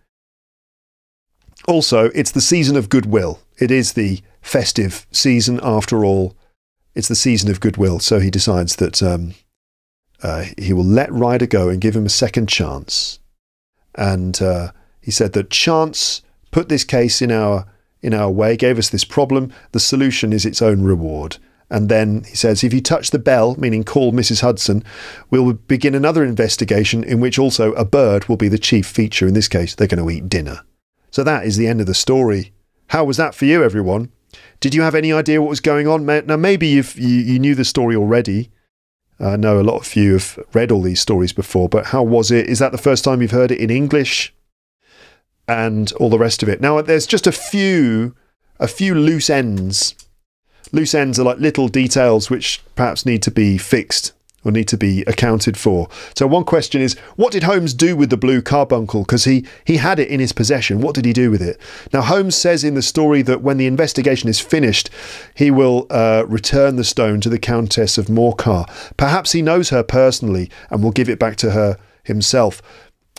also, it's the season of goodwill. It is the festive season, after all. It's the season of goodwill, so he decides that he will let Ryder go and give him a second chance. And he said that chance put this case in our way, gave us this problem. The solution is its own reward. And then he says, if you touch the bell, meaning call Mrs. Hudson, we'll begin another investigation in which also a bird will be the chief feature. In this case, they're going to eat dinner. So that is the end of the story. How was that for you, everyone? Did you have any idea what was going on? Now, maybe you knew the story already. I know a lot of you have read all these stories before, but how was it? Is that the first time you've heard it in English? And all the rest of it. Now, there's just a few loose ends. Loose ends are like little details which perhaps need to be fixed or need to be accounted for. So one question is, what did Holmes do with the blue carbuncle? Because he had it in his possession. What did he do with it? Now, Holmes says in the story that when the investigation is finished, he will return the stone to the Countess of Morcar. Perhaps he knows her personally and will give it back to her himself.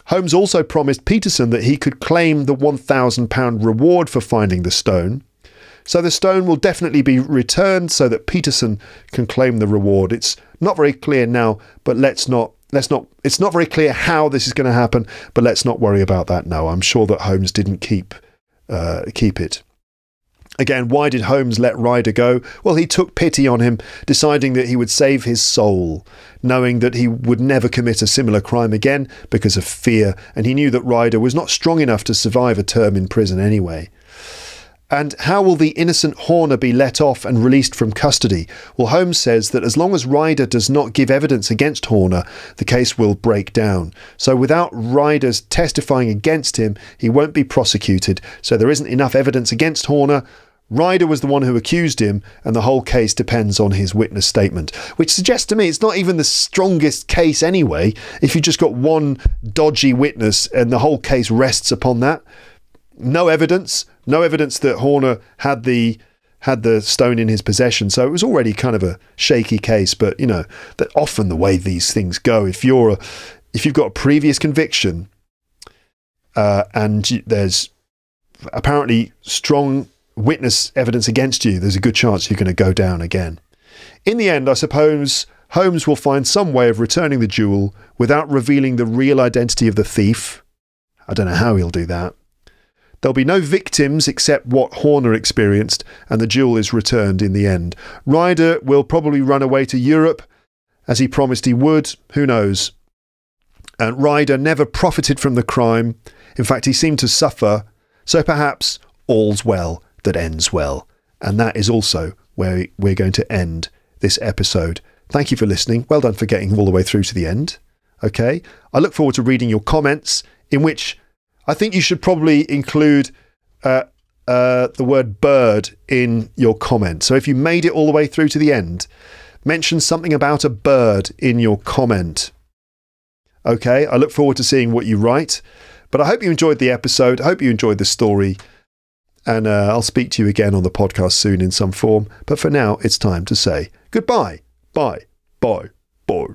Holmes also promised Peterson that he could claim the £1,000 reward for finding the stone. So the stone will definitely be returned so that Peterson can claim the reward. It's not very clear now, but it's not very clear how this is going to happen, but let's not worry about that now. I'm sure that Holmes didn't keep it. Again, why did Holmes let Ryder go? Well, he took pity on him, deciding that he would save his soul, knowing that he would never commit a similar crime again because of fear, and he knew that Ryder was not strong enough to survive a term in prison anyway. And how will the innocent Horner be let off and released from custody? Well, Holmes says that as long as Ryder does not give evidence against Horner, the case will break down. So without Ryder's testifying against him, he won't be prosecuted. So there isn't enough evidence against Horner. Ryder was the one who accused him, and the whole case depends on his witness statement, which suggests to me it's not even the strongest case anyway. If you just got one dodgy witness and the whole case rests upon that. No evidence that Horner had the had the stone in his possession. So it was already kind of a shaky case. But, you know, that often the way these things go, if you've got a previous conviction and there's apparently strong witness evidence against you, there's a good chance you're going to go down again. In the end, I suppose Holmes will find some way of returning the jewel without revealing the real identity of the thief. I don't know how he'll do that. There'll be no victims except what Horner experienced, and the jewel is returned in the end. Ryder will probably run away to Europe, as he promised he would. Who knows? And Ryder never profited from the crime. In fact, he seemed to suffer. So perhaps all's well that ends well. And that is also where we're going to end this episode. Thank you for listening. Well done for getting all the way through to the end. Okay. I look forward to reading your comments, in which I think you should probably include the word bird in your comment. So if you made it all the way through to the end, mention something about a bird in your comment. Okay, I look forward to seeing what you write. But I hope you enjoyed the episode. I hope you enjoyed the story. And I'll speak to you again on the podcast soon in some form. But for now, it's time to say goodbye. Bye. Bye. Bye.